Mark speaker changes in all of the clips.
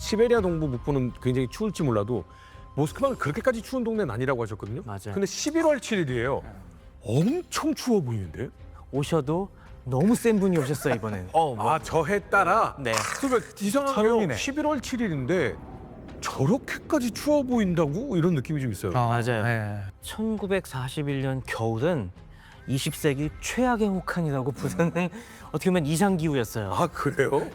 Speaker 1: 시베리아 동부 북부는 굉장히 추울지 몰라도 모스크바가 그렇게까지 추운 동네는 아니라고 하셨거든요.
Speaker 2: 맞아요.
Speaker 1: 근데 11월 7일이에요. 엄청 추워 보이는데?
Speaker 2: 오셔도 너무 센 분이 오셨어요 이번엔.
Speaker 1: 아, 저 해 따라?
Speaker 2: 네.
Speaker 1: 그러니까 이상하게요.
Speaker 3: 처음이네.
Speaker 1: 11월 7일인데 저렇게까지 추워 보인다고? 이런 느낌이 좀 있어요.
Speaker 2: 맞아요.
Speaker 3: 네.
Speaker 2: 1941년 겨울은 20세기 최악의 혹한이라고 부르는 어떻게 보면 이상 기후였어요.
Speaker 1: 아, 그래요?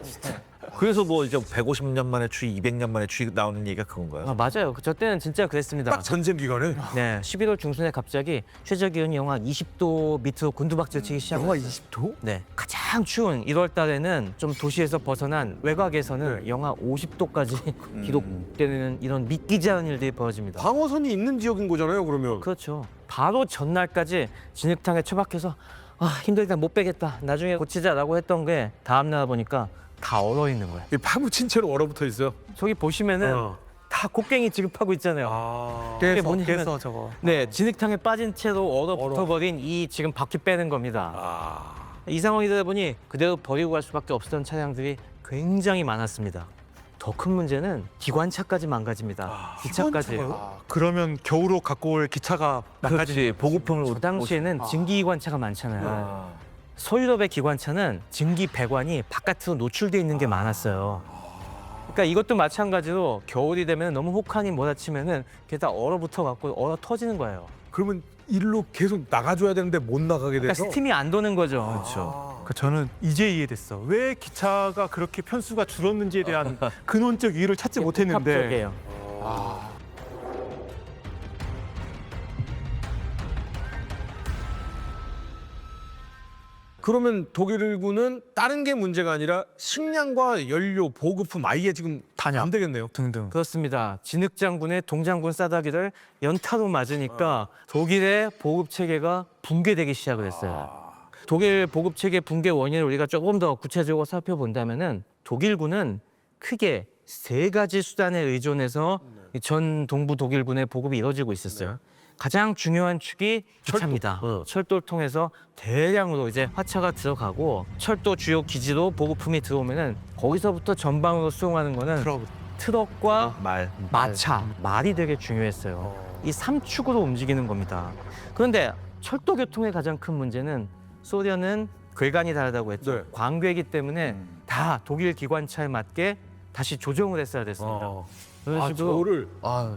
Speaker 4: 그래서 뭐 이제 150년 만에 추위, 200년 만에 추위 나오는 얘기가 그건가요?
Speaker 2: 아, 맞아요. 저 때는 진짜 그랬습니다.
Speaker 1: 딱 전쟁 기간에?
Speaker 2: 네, 11월 중순에 갑자기 최저 기온이 영하 20도 밑으로 곤두박질 치기 시작했어요.
Speaker 1: 영하 20도?
Speaker 2: 네, 가장 추운 1월 달에는 좀 도시에서 벗어난 외곽에서는
Speaker 1: 네.
Speaker 2: 영하 50도까지 기록되는 이런 믿기지 않은 일들이 벌어집니다.
Speaker 1: 방어선이 있는 지역인 거잖아요, 그러면.
Speaker 2: 그렇죠. 바로 전날까지 진흙탕에 처박혀서 아, 힘들다 못 빼겠다. 나중에 고치자라고 했던 게 다음 날 보니까 다 얼어 있는 거예요.
Speaker 1: 이 파묻힌 채로 얼어붙어 있어요.
Speaker 2: 저기 보시면은 다 곡괭이 지급하고 있잖아요.
Speaker 1: 아.
Speaker 2: 이게 뭐냐면
Speaker 3: 깨서 저거.
Speaker 2: 네, 진흙탕에 빠진 채로 얼어붙어버린 이 지금 바퀴 빼는 겁니다.
Speaker 1: 아.
Speaker 2: 이 상황이 되다 보니 그대로 버리고 갈 수밖에 없었던 차량들이 굉장히 많았습니다. 더 큰 문제는 기관차까지 망가집니다. 기차까지.
Speaker 3: 그러면 겨울옷 갖고 올 기차가
Speaker 4: 그렇지, 보급품을
Speaker 2: 그 당시에는 증기 기관차가 많잖아요. 서유럽의 기관차는 증기 배관이 바깥으로 노출돼 있는 게 많았어요. 그러니까 이것도 마찬가지로 겨울이 되면 너무 혹한이 몰아치면은 그게 다 얼어붙어 갖고 얼어 터지는 거예요.
Speaker 1: 그러면 일로 계속 나가줘야 되는데 못 나가게
Speaker 2: 그러니까
Speaker 1: 돼서.
Speaker 2: 스팀이 안 도는 거죠.
Speaker 4: 그렇죠.
Speaker 3: 저는 이제 이해됐어. 왜 기차가 그렇게 편수가 줄었는지에 대한 근원적 이유를 찾지 못했는데.
Speaker 2: 복합적이에요.
Speaker 1: 그러면 독일군은 다른 게 문제가 아니라 식량과 연료, 보급품 아예 지금
Speaker 3: 단약.
Speaker 1: 안 되겠네요.
Speaker 3: 등등.
Speaker 2: 그렇습니다. 진흙장군의 동장군 싸다기를 연타로 맞으니까 독일의 보급 체계가 붕괴되기 시작을 했어요. 독일 보급 체계 붕괴 원인을 우리가 조금 더 구체적으로 살펴본다면은 독일군은 크게 세 가지 수단에 의존해서 전 동부 독일군의 보급이 이루어지고 있었어요. 가장 중요한 축이 기차입니다. 철도를 통해서 대량으로 이제 화차가 들어가고 철도 주요 기지로 보급품이 들어오면은 거기서부터 전방으로 수송하는 거는 트럭과
Speaker 4: 말.
Speaker 2: 마차, 말이 되게 중요했어요. 이 3축으로 움직이는 겁니다. 그런데 철도 교통의 가장 큰 문제는 소련은 궤관이 다르다고 했죠.
Speaker 1: 네.
Speaker 2: 광궤이기 때문에 다 독일 기관차에 맞게 다시 조정을 했어야 됐습니다. 그런
Speaker 1: 아,
Speaker 2: 식으로
Speaker 1: 저거를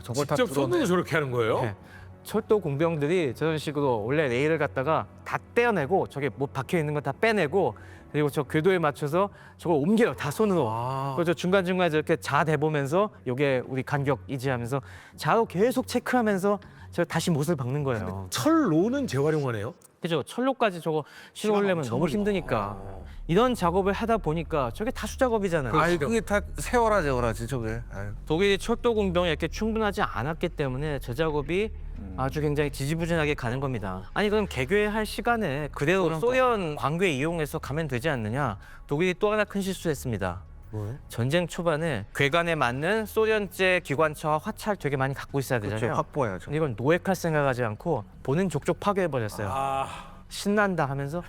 Speaker 4: 저걸
Speaker 1: 직접 손으로 저렇게 하는 거예요?
Speaker 2: 네. 철도 공병들이 저런 식으로 원래 레일을 갖다가 다 떼어내고 저게 뭐 박혀 있는 거 다 빼내고 그리고 저 궤도에 맞춰서 저걸 옮겨요 다 손으로. 그래서 중간 중간에 저렇게 자 대보면서 요게 우리 간격 이지하면서 좌우 계속 체크하면서 저 다시 못을 박는 거예요.
Speaker 1: 철로는 재활용하네요.
Speaker 2: 그죠? 철로까지 저거 실어오려면 너무 힘드니까 이런 작업을 하다 보니까 저게 다수 작업이잖아요.
Speaker 4: 아니 그게 다 세워라 재워라지 저게. 아유.
Speaker 2: 독일이 철도 공병이 이렇게 충분하지 않았기 때문에 저 작업이 아주 굉장히 지지부진하게 가는 겁니다. 아니 그럼 개교할 시간에 그대로 소련 광궤 이용해서 가면 되지 않느냐? 독일이 또 하나 큰 실수했습니다.
Speaker 1: 뭐요?
Speaker 2: 전쟁 초반에 궤관에 맞는 소련제 기관차와 화차를 되게 많이 갖고 있어야
Speaker 4: 그렇죠.
Speaker 2: 되잖아요.
Speaker 4: 확보해야죠.
Speaker 2: 근데 이건 노획할 생각하지 않고 보는 족족 파괴해버렸어요. 신난다 하면서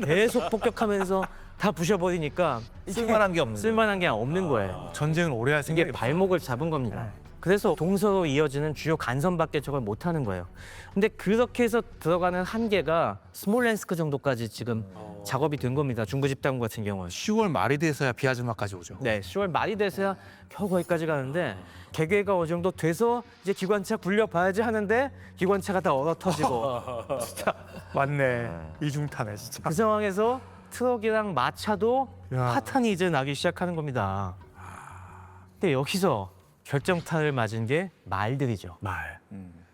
Speaker 2: 계속 폭격하면서 다 부셔버리니까
Speaker 4: 쓸만한 게 없는.
Speaker 2: 쓸만한 게 없는 거예요.
Speaker 3: 전쟁을 오래 할
Speaker 2: 이게
Speaker 3: 생각이
Speaker 2: 발목을 잡은 겁니다. 그래서 동서로 이어지는 주요 간선밖에 저걸 못하는 거예요. 근데 그렇게 해서 들어가는 한계가 스몰렌스크 정도까지 지금 작업이 된 겁니다. 중부 집단군 같은 경우는.
Speaker 3: 10월 말이 돼서야 비아즈마까지 오죠.
Speaker 2: 네, 10월 말이 돼서야 겨우 거기까지 가는데 개개가 어느 정도 돼서 이제 기관차 굴려봐야지 하는데 기관차가 다 얼어 터지고
Speaker 3: 맞네. 이중탄에 진짜.
Speaker 2: 그 상황에서 트럭이랑 마차도
Speaker 3: 야.
Speaker 2: 파탄이 이제 나기 시작하는 겁니다. 근데 여기서 결정타를 맞은 게 말들이죠.
Speaker 1: 말.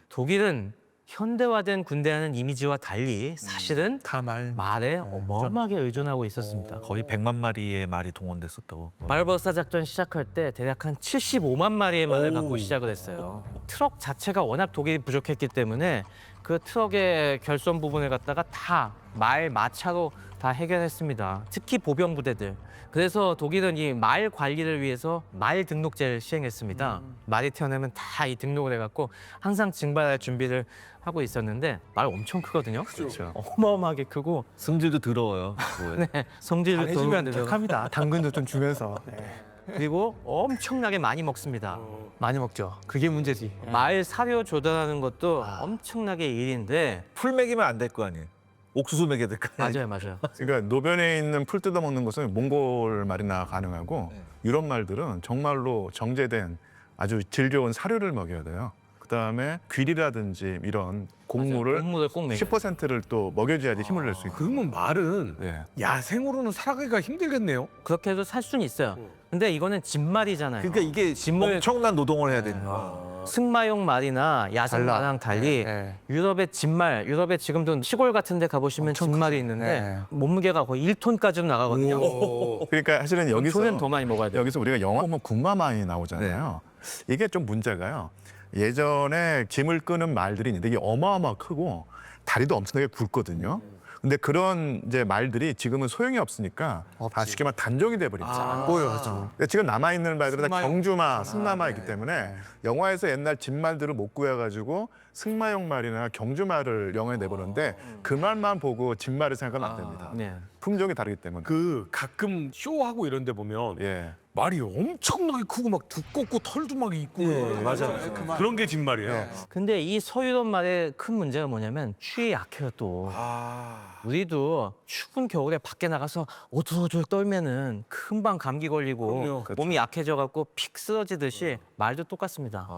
Speaker 2: 독일은 현대화된 군대라는 이미지와 달리 사실은
Speaker 3: 다 말.
Speaker 2: 말에 어마어마하게 의존하고 있었습니다.
Speaker 4: 거의 100만 마리의 말이 동원됐었다고.
Speaker 2: 바르바로사 작전 시작할 때 대략 한 75만 마리의 말을 갖고 시작을 했어요. 트럭 자체가 워낙 독일이 부족했기 때문에 그 트럭의 결선 부분을 갖다가 다 말, 마차로 다 해결했습니다. 특히 보병 부대들. 그래서 독일은 이 말 관리를 위해서 말 등록제를 시행했습니다. 말이 태어나면 다 이 등록을 해갖고 항상 징발할 준비를 하고 있었는데 말 엄청 크거든요.
Speaker 4: 그렇죠.
Speaker 2: 어마어마하게 크고
Speaker 4: 승질도 더러워요.
Speaker 2: 네, 성질도
Speaker 3: 해주면
Speaker 2: 더
Speaker 3: 착합니다. 당근도 좀 주면서. 네.
Speaker 2: 그리고 엄청나게 많이 먹습니다.
Speaker 3: 많이 먹죠. 그게 문제지.
Speaker 2: 말 사료 조달하는 것도 엄청나게 일인데
Speaker 4: 풀 먹이면 안 될 거 아니에요. 옥수수 먹여야 될 거 아니에요.
Speaker 2: 맞아요.
Speaker 5: 그러니까 노변에 있는 풀 뜯어먹는 것은 몽골 말이나 가능하고 유럽 말들은 정말로 정제된 아주 질 좋은 사료를 먹여야 돼요. 그다음에 귀리라든지 이런 곡물을
Speaker 2: 곡물을 꼭 먹여요.
Speaker 5: 10%를 또 먹여줘야지 힘을 낼 수 있고.
Speaker 1: 그러면 말은
Speaker 5: 네.
Speaker 1: 야생으로는 살아가기가 힘들겠네요.
Speaker 2: 그렇게 해도 살 수는 있어요. 근데 이거는 진말이잖아요.
Speaker 4: 그러니까 이게
Speaker 2: 진물-
Speaker 4: 엄청난 노동을 해야 되니까.
Speaker 2: 승마용 말이나 야생
Speaker 3: 달라.
Speaker 2: 말랑 달리
Speaker 3: 네.
Speaker 2: 유럽의 진말, 유럽에 지금도 시골 같은 데 가보시면 진말이 있는데
Speaker 3: 네.
Speaker 2: 몸무게가 거의 1톤까지도 나가거든요.
Speaker 5: 그러니까 사실은 여기서
Speaker 2: 소는 더 많이 먹어야 돼요.
Speaker 5: 여기서 우리가 영화 보면 군마마이 나오잖아요. 이게 좀 문제가요. 예전에 짐을 끄는 말들이 있는데 이게 어마어마 크고 다리도 엄청나게 굵거든요. 근데 그런 이제 말들이 지금은 소용이 없으니까 다 쉽게 말하면 단종이 돼버립니다.
Speaker 1: 안 보여요.
Speaker 5: 근데 지금 남아 있는 말들은 다
Speaker 3: 승마용.
Speaker 5: 경주마, 승마마이기 때문에 영화에서 옛날 진말들을 못 구해가지고 승마용 말이나 경주말을 영화에 내보는데 그 말만 보고 진말을 생각하면 안 됩니다.
Speaker 2: 네.
Speaker 5: 품종이 다르기 때문에.
Speaker 1: 그 가끔 쇼하고 이런 데 보면
Speaker 5: 예.
Speaker 1: 말이 엄청나게 크고 막 두껍고 털도 막 있고
Speaker 4: 맞아요.
Speaker 1: 그런 게 진말이에요.
Speaker 2: 근데 이 서유럽 말의 큰 문제가 뭐냐면 추위에 약해요 또. 우리도 추운 겨울에 밖에 나가서 오돌오돌 떨면은 금방 감기 걸리고
Speaker 1: 그럼요.
Speaker 2: 몸이 약해져 갖고 픽 쓰러지듯이 말도 똑같습니다.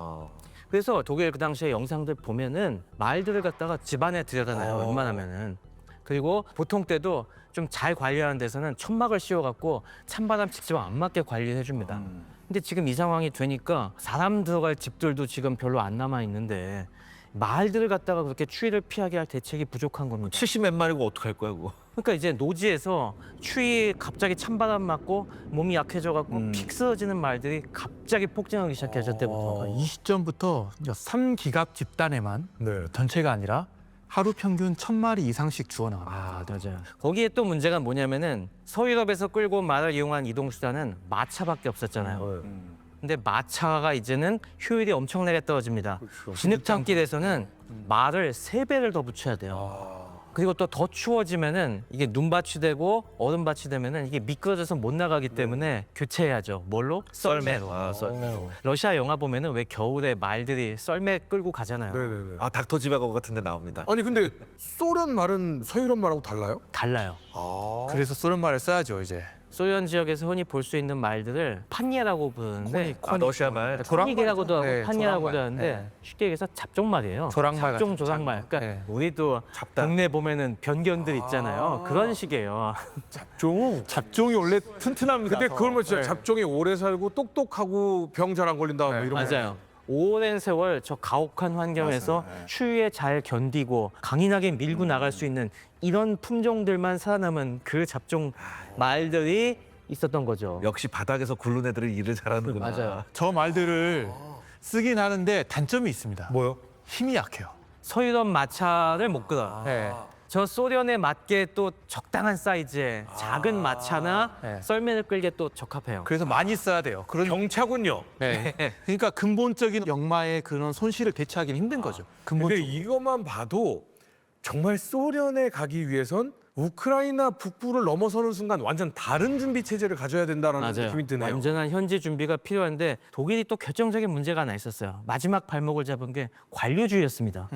Speaker 2: 그래서 독일 그 당시에 영상들 보면은 말들을 갖다가 집안에 들여다놔요. 웬만하면은. 그리고 보통 때도 좀 잘 관리하는 데서는 천막을 씌워갖고 찬바람 직접 안 맞게 관리를 해줍니다. 근데 지금 이 상황이 되니까 사람 들어갈 집들도 지금 별로 안 남아 있는데 말들을 갖다가 그렇게 추위를 피하게 할 대책이 부족한 겁니다.
Speaker 4: 70 몇 마리고 어떡할 거야 그거.
Speaker 2: 그러니까 이제 노지에서 추위 갑자기 찬바람 맞고 몸이 약해져 갖고 픽 쓰러지는 말들이 갑자기 폭증하기 시작했을 때부터
Speaker 3: 이 시점부터 3기갑 집단에만
Speaker 1: 네.
Speaker 3: 전체가 아니라 하루 평균 1000마리 이상씩 주워나갑니다.
Speaker 2: 아, 맞아요. 거기에 또 문제가 뭐냐면은 서유럽에서 끌고 온 말을 이용한 이동 수단은 마차밖에 없었잖아요. 근데 마차가 이제는 효율이 엄청나게 떨어집니다. 진흙탕길에서는 말을 3배를 더 붙여야 돼요. 그리고 또 더 추워지면은 이게 눈밭이 되고 얼음밭이 되면은 이게 미끄러져서 못 나가기 때문에 교체해야죠. 뭘로? 썰매로.
Speaker 4: 아,
Speaker 2: 러시아 영화 보면은 왜 겨울에 말들이 썰매 끌고 가잖아요.
Speaker 1: 네네네.
Speaker 4: 아 닥터 지바고 같은 데 나옵니다.
Speaker 1: 아니 근데 소련 말은 서유럽 말하고 달라요?
Speaker 2: 달라요.
Speaker 3: 그래서 소련 말을 써야죠 이제.
Speaker 2: 소련 지역에서 흔히 볼 수 있는 말들을 판예라고 부르는데
Speaker 4: 아, 러시아 말.
Speaker 2: 코닉이라고도 하고
Speaker 3: 네,
Speaker 2: 판예라고도
Speaker 3: 조랑말.
Speaker 2: 하는데
Speaker 3: 네.
Speaker 2: 쉽게 얘기해서 잡종말이에요.
Speaker 3: 조랑말
Speaker 2: 잡종
Speaker 3: 같은
Speaker 2: 조랑말. 그러니까
Speaker 3: 네.
Speaker 2: 우리도
Speaker 4: 잡다.
Speaker 2: 동네 보면은 변견들 있잖아요. 그런 식이에요.
Speaker 1: 종.
Speaker 3: 잡종이 원래 튼튼합니다.
Speaker 1: 근데 그걸 뭐 진짜 잡종이 오래 살고 똑똑하고 병 잘 안 걸린다 뭐 이런 거.
Speaker 2: 맞아요. 오랜 세월 저 가혹한 환경에서 추위에 잘 견디고 강인하게 밀고 나갈 수 있는 이런 품종들만 살아남은 그 잡종 말들이 있었던 거죠.
Speaker 4: 역시 바닥에서 굴른 애들은 일을 잘하는구나.
Speaker 2: 맞아요.
Speaker 3: 저 말들을 쓰긴 하는데 단점이 있습니다.
Speaker 1: 뭐요?
Speaker 3: 힘이 약해요.
Speaker 2: 서유럽 마차를 못 끌어요.
Speaker 3: 네.
Speaker 2: 저 소련에 맞게 또 적당한 사이즈의 작은 마차나
Speaker 3: 네.
Speaker 2: 썰매를 끌게 또 적합해요.
Speaker 3: 그래서 많이 써야 돼요. 그런
Speaker 1: 경차군요.
Speaker 3: 네. 그러니까 근본적인 역마의 그런 손실을 대체하기는 힘든 거죠.
Speaker 1: 근데
Speaker 3: 근본적으로.
Speaker 1: 이것만 봐도 정말 소련에 가기 위해선 우크라이나 북부를 넘어서는 순간 완전 다른 준비 체제를 가져야 된다는
Speaker 2: 맞아요.
Speaker 1: 느낌이 드네요.
Speaker 2: 완전한 현지 준비가 필요한데 독일이 또 결정적인 문제가 하나 있었어요. 마지막 발목을 잡은 게 관료주의였습니다.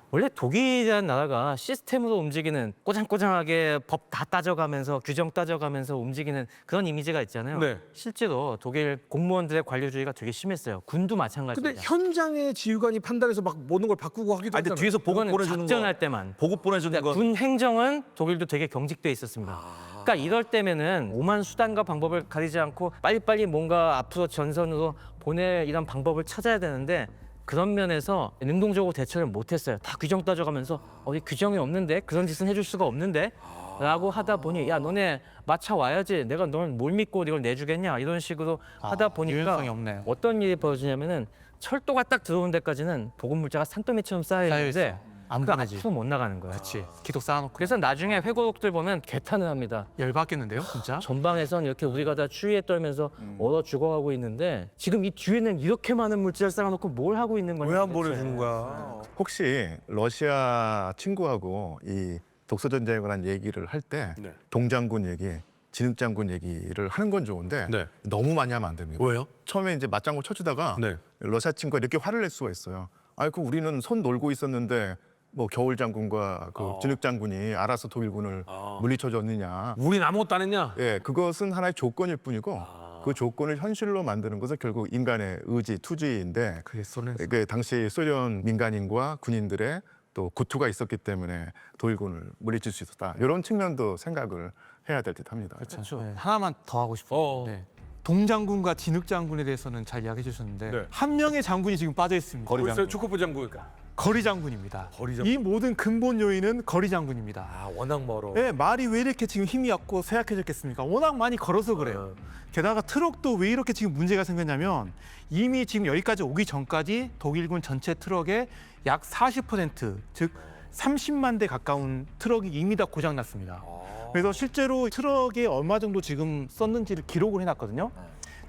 Speaker 2: 원래 독일이라는 나라가 시스템으로 움직이는 꼬장꼬장하게 법 다 따져가면서 규정 따져가면서 움직이는 그런 이미지가 있잖아요.
Speaker 1: 네.
Speaker 2: 실제로 독일 공무원들의 관료주의가 되게 심했어요. 군도
Speaker 1: 근데
Speaker 2: 마찬가지입니다.
Speaker 1: 현장의 지휘관이 판단해서 막 모든 걸 바꾸고 하기도
Speaker 4: 아니 근데
Speaker 1: 하잖아요.
Speaker 4: 뒤에서 보급
Speaker 2: 그거는
Speaker 4: 보내주는
Speaker 2: 작전할
Speaker 4: 거.
Speaker 2: 때만.
Speaker 4: 보급 보내주는
Speaker 2: 그러니까
Speaker 4: 거.
Speaker 2: 군 행정은 독일도 되게 경직돼 있었습니다. 그러니까 이럴 때면은 오만 수단과 방법을 가리지 않고 빨리빨리 뭔가 앞으로 전선으로 보낼 이런 방법을 찾아야 되는데 그런 면에서 능동적으로 대처를 못했어요. 다 규정 따져가면서 우리 규정이 없는데 그런 짓은 해줄 수가 없는데 라고 하다 보니 야 너네 마차 와야지 내가 널 뭘 믿고 이걸 내주겠냐 이런 식으로 하다 보니까
Speaker 3: 유연성이 없네요.
Speaker 2: 어떤 일이 벌어지냐면은 철도가 딱 들어오는 데까지는 보급 물자가 산더미처럼 쌓여 있는데
Speaker 3: 쌓여있어. 안
Speaker 2: 그
Speaker 3: 보내지.
Speaker 2: 앞으로 못 나가는 거야.
Speaker 3: 그렇지. 기록 쌓아놓고.
Speaker 2: 그래서 나중에 회고록들 보면 개탄을 합니다.
Speaker 3: 열받겠는데요, 진짜?
Speaker 2: 전방에선 이렇게 우리가 다 추위에 떨면서 얼어 죽어가고 있는데 지금 이 뒤에는 이렇게 많은 물질을 쌓아놓고 뭘 하고 있는 거냐.
Speaker 1: 왜 안
Speaker 2: 도대체.
Speaker 1: 보내주는 거야?
Speaker 5: 혹시 러시아 친구하고 이 독소 전쟁에 관한 얘기를 할 때
Speaker 1: 네.
Speaker 5: 동장군 얘기 진흙장군 얘기를 하는 건 좋은데
Speaker 1: 네.
Speaker 5: 너무 많이 하면 안 됩니다.
Speaker 1: 왜요?
Speaker 5: 처음에 이제 맞장구 쳐주다가
Speaker 1: 네.
Speaker 5: 러시아 친구가 이렇게 화를 낼 수가 있어요. 아이고 우리는 손 놀고 있었는데 뭐 겨울 장군과 그 진흙 장군이 알아서 독일군을 물리쳐줬느냐.
Speaker 1: 우린 아무것도 안 했냐?
Speaker 5: 예, 그것은 하나의 조건일 뿐이고 그 조건을 현실로 만드는 것은 결국 인간의 의지, 투지인데
Speaker 1: 그게 소련.
Speaker 5: 그 당시 소련 민간인과 군인들의 또 구투가 있었기 때문에 독일군을 물리칠 수 있었다. 이런 측면도 생각을 해야 될 듯합니다.
Speaker 3: 그렇죠. 네, 하나만 더 하고 싶어요.
Speaker 1: 어.
Speaker 3: 네. 동장군과 진흙장군에 대해서는 잘 이야기해 주셨는데
Speaker 1: 네.
Speaker 3: 한 명의 장군이 지금 빠져 있습니다.
Speaker 1: 벌써 축구부 장군.
Speaker 3: 거리 장군입니다.
Speaker 1: 거리 장군.
Speaker 3: 이 모든 근본 요인은 거리 장군입니다.
Speaker 1: 아 워낙 멀어.
Speaker 3: 네, 말이 왜 이렇게 지금 힘이 없고 쇠약해졌겠습니까? 워낙 많이 걸어서 그래요. 게다가 트럭도 왜 이렇게 지금 문제가 생겼냐면 이미 지금 여기까지 오기 전까지 독일군 전체 트럭의 약 40%, 즉 30만 대 가까운 트럭이 이미 다 고장났습니다. 그래서 실제로 트럭에 얼마 정도 지금 썼는지를 기록을 해놨거든요.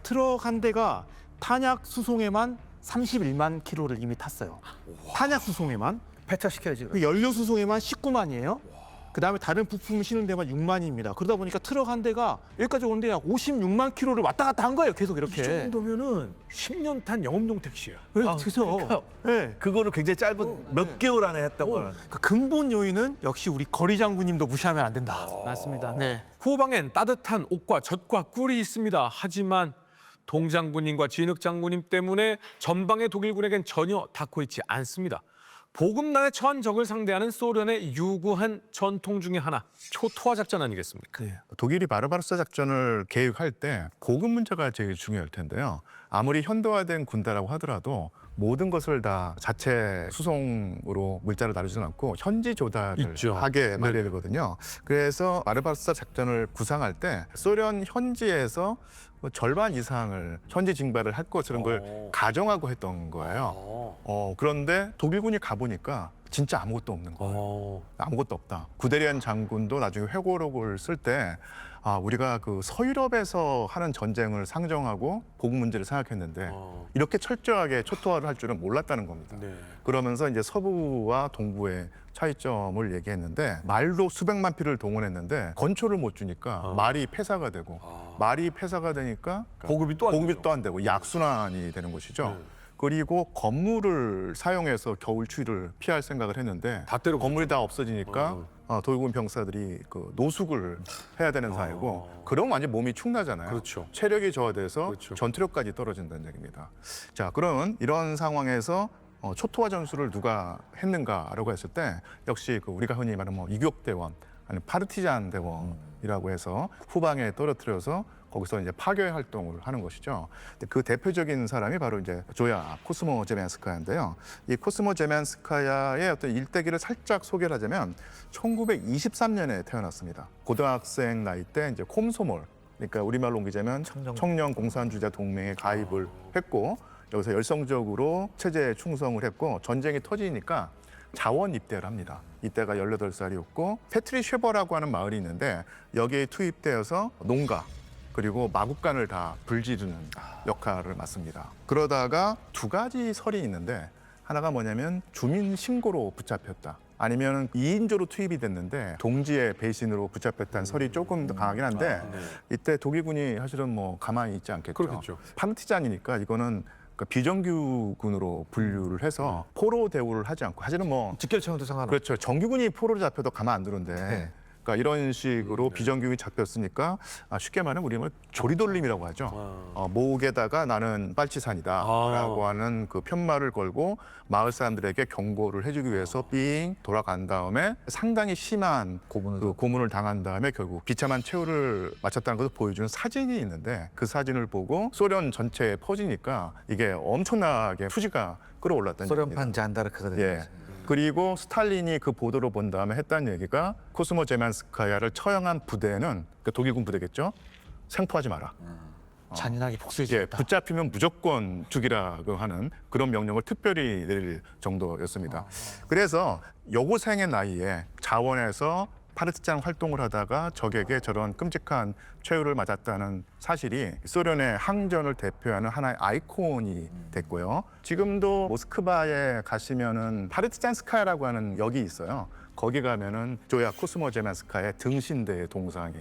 Speaker 3: 트럭 한 대가 탄약 수송에만 31만 킬로를 이미 탔어요. 탄약 수송에만.
Speaker 2: 폐차시켜야지.
Speaker 3: 그 연료 수송에만 19만이에요. 그다음에 다른 부품을 실는 데만 6만입니다. 그러다 보니까 트럭 한 대가 여기까지 오는데 약 56만 킬로를 왔다 갔다 한 거예요. 계속
Speaker 1: 이
Speaker 3: 이렇게.
Speaker 1: 정도면은 10년 탄 영업용 택시야.
Speaker 3: 네,
Speaker 4: 아,
Speaker 3: 그죠.
Speaker 4: 그러니까요.
Speaker 3: 네.
Speaker 4: 그거를 굉장히 짧은 몇 개월 안에 했다고 하는.
Speaker 3: 그 근본 요인은 역시 우리 거리 장군님도 무시하면 안 된다.
Speaker 2: 맞습니다. 네.
Speaker 1: 후방엔 따뜻한 옷과 젖과 꿀이 있습니다. 하지만 동장군님과 진흙장군님 때문에 전방의 독일군에겐 전혀 닿고 있지 않습니다. 보급난에 처한 적을 상대하는 소련의 유구한 전통 중에 하나, 초토화 작전 아니겠습니까?
Speaker 5: 독일이 바르바로사 작전을 계획할 때 보급 문제가 제일 중요할 텐데요. 아무리 현대화된 군대라고 하더라도 모든 것을 다 자체 수송으로 물자를 나르지는 않고 현지 조달을
Speaker 1: 있죠.
Speaker 5: 하게 말해야 되거든요. 그래서 바르바로사 작전을 구상할 때 소련 현지에서 절반 이상을 현지 징발을 할 것이라는 걸 가정하고 했던 거예요. 그런데 독일군이 가보니까 진짜 아무것도 없는 거예요. 아무것도 없다. 구데리안 장군도 나중에 회고록을 쓸 때 우리가 그 서유럽에서 하는 전쟁을 상정하고 보급 문제를 생각했는데 이렇게 철저하게 초토화를 할 줄은 몰랐다는 겁니다.
Speaker 1: 네.
Speaker 5: 그러면서 이제 서부와 동부의 차이점을 얘기했는데 말도 수백만 피를 동원했는데 건초를 못 주니까 말이 폐사가 되고 말이 폐사가 되니까
Speaker 1: 보급이 또 안
Speaker 5: 보급이
Speaker 1: 되죠.
Speaker 5: 또 안 되고 약순환이 되는 것이죠.
Speaker 1: 네.
Speaker 5: 그리고 건물을 사용해서 겨울 추위를 피할 생각을 했는데
Speaker 1: 다 때려
Speaker 5: 건물이 다 없어지니까 독일군 병사들이 그 노숙을 해야 되는 사이고 그럼 완전 몸이 축나잖아요.
Speaker 1: 그렇죠.
Speaker 5: 체력이 저하돼서
Speaker 1: 그렇죠.
Speaker 5: 전투력까지 떨어진다는 얘기입니다. 자, 그러면 이런 상황에서 초토화 전술을 누가 했는가라고 했을 때 역시 그 우리가 흔히 말하는 뭐 이격대원 아니면 파르티잔 대원이라고 해서 후방에 떨어뜨려서 거기서 이제 파괴 활동을 하는 것이죠. 근데 그 대표적인 사람이 바로 이제 조야 코스모 제멘스카야인데요. 이 코스모 제멘스카야의 어떤 일대기를 살짝 소개를 하자면 1923년에 태어났습니다. 고등학생 나이 때 이제 콤소몰, 그러니까 우리말로 옮기자면 청년 공산주의자 동맹에 가입을 했고 여기서 열성적으로 체제에 충성을 했고 전쟁이 터지니까 자원 입대를 합니다. 이때가 18살이었고 페트리 쉐버라고 하는 마을이 있는데 여기에 투입되어서 농가 그리고 마국간을 다 불지르는 역할을 맡습니다. 그러다가 두 가지 설이 있는데 하나가 뭐냐면 주민 신고로 붙잡혔다. 아니면 2인조로 투입이 됐는데 동지의 배신으로 붙잡혔다는 설이 조금 더 강하긴 한데 이때 독일군이 사실은 뭐 가만히 있지 않겠죠.
Speaker 1: 그렇겠죠.
Speaker 5: 파르티잔이니까 이거는 그 비정규군으로 분류를 해서 포로 대우를 하지 않고 사실은 뭐
Speaker 4: 직결청도 상관없.
Speaker 5: 그렇죠. 정규군이 포로를 잡혀도 가만 안 두는데 그러니까 이런 식으로 비정규군이 잡혔으니까 쉽게 말하면 우리는 조리돌림이라고 하죠. 목에다가 나는 빨치산이다라고 하는 그 편말을 걸고 마을 사람들에게 경고를 해주기 위해서 삥 돌아간 다음에 상당히 심한 고문을 당한 다음에 결국 비참한 최후를 마쳤다는 것을 보여주는 사진이 있는데 그 사진을 보고 소련 전체에 퍼지니까 이게 엄청나게 투지가 끌어올랐다는 얘기입니다.
Speaker 4: 소련판 잔다르크가 된
Speaker 5: 예.
Speaker 4: 거지.
Speaker 5: 그리고 스탈린이 그 보도를 본 다음에 했다는 얘기가 코스모 제만스카야를 처형한 부대는 그러니까 독일군 부대겠죠. 생포하지 마라.
Speaker 3: 잔인하게 복수해
Speaker 5: 예,
Speaker 3: 주겠다.
Speaker 5: 붙잡히면 무조건 죽이라고 하는 그런 명령을 특별히 내릴 정도였습니다. 그래서 여고생의 나이에 자원에서 파르티잔 활동을 하다가 적에게 저런 끔찍한 최후를 맞았다는 사실이 소련의 항전을 대표하는 하나의 아이콘이 됐고요. 지금도 모스크바에 가시면은 파르티잔스카야라고 하는 역이 있어요. 거기 가면은 조야 코스모제만스카야의 등신대의 동상이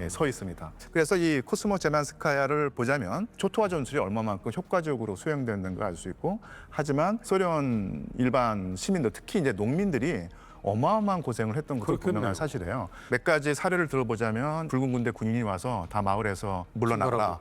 Speaker 5: 서 있습니다. 그래서 이 코스모제만스카야를 보자면 초토화 전술이 얼마만큼 효과적으로 수행됐는가 알 수 있고, 하지만 소련 일반 시민들, 특히 이제 농민들이 어마어마한 고생을 했던 것도
Speaker 1: 그렇겠네요.
Speaker 5: 분명한 사실이에요. 몇 가지 사례를 들어보자면 붉은 군대 군인이 와서 다 마을에서 물러나라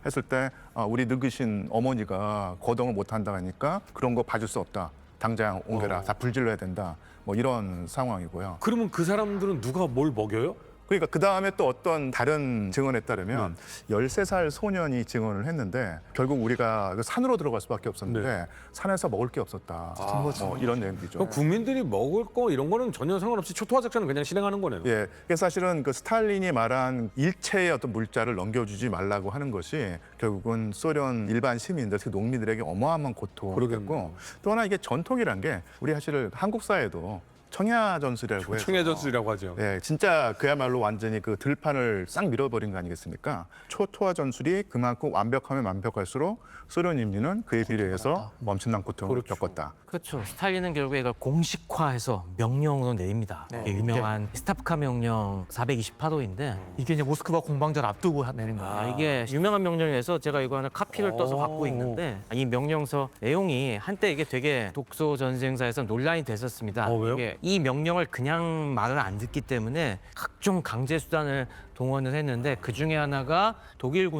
Speaker 5: 했을 때 우리 늙으신 어머니가 거동을 못한다 하니까 그런 거 봐줄 수 없다. 당장 옮겨라. 다 불질러야 된다. 뭐 이런 상황이고요.
Speaker 1: 그러면 그 사람들은 누가 뭘 먹여요?
Speaker 5: 그러니까 그 다음에 또 어떤 다른 증언에 따르면 13살 소년이 증언을 했는데 결국 우리가 그 산으로 들어갈 수밖에 없었는데 산에서 먹을 게 없었다. 뭐 이런 내용이죠.
Speaker 1: 그럼 국민들이 먹을 거 이런 거는 전혀 상관없이 초토화 작전을 그냥 실행하는 거네요.
Speaker 5: 예, 그래서 사실은 그 스탈린이 말한 일체의 어떤 물자를 넘겨주지 말라고 하는 것이 결국은 소련 일반 시민들, 특히 농민들에게 어마어마한 고통을 했고, 또 하나 이게 전통이란 게 우리 사실 한국 사회도 청야 전술이라고 해서
Speaker 1: 청야 전술이라고 하죠.
Speaker 5: 예, 진짜 그야말로 완전히 그 들판을 싹 밀어버린 거 아니겠습니까? 초토화 전술이 그만큼 완벽하면 완벽할수록 소련 인민은 그에 비례해서 멈춤난 고통을 겪었다.
Speaker 2: 그렇죠. 스탈린은 결국에 이걸 공식화해서 명령으로 내립니다. 이게 유명한 스탑카 명령 428호인데
Speaker 3: 이게 이제 모스크바 공방전 앞두고 내린 거예요.
Speaker 2: 이게 유명한 명령에서 제가 이거 하나 카피를 떠서 갖고 있는데, 이 명령서 내용이 한때 이게 되게 독소 전쟁사에서 논란이 됐었습니다.
Speaker 1: 왜요?
Speaker 2: 이게 이 명령을 그냥 말을 안 듣기 때문에 각종 강제 수단을 동원을 했는데, 그 중에 하나가 독일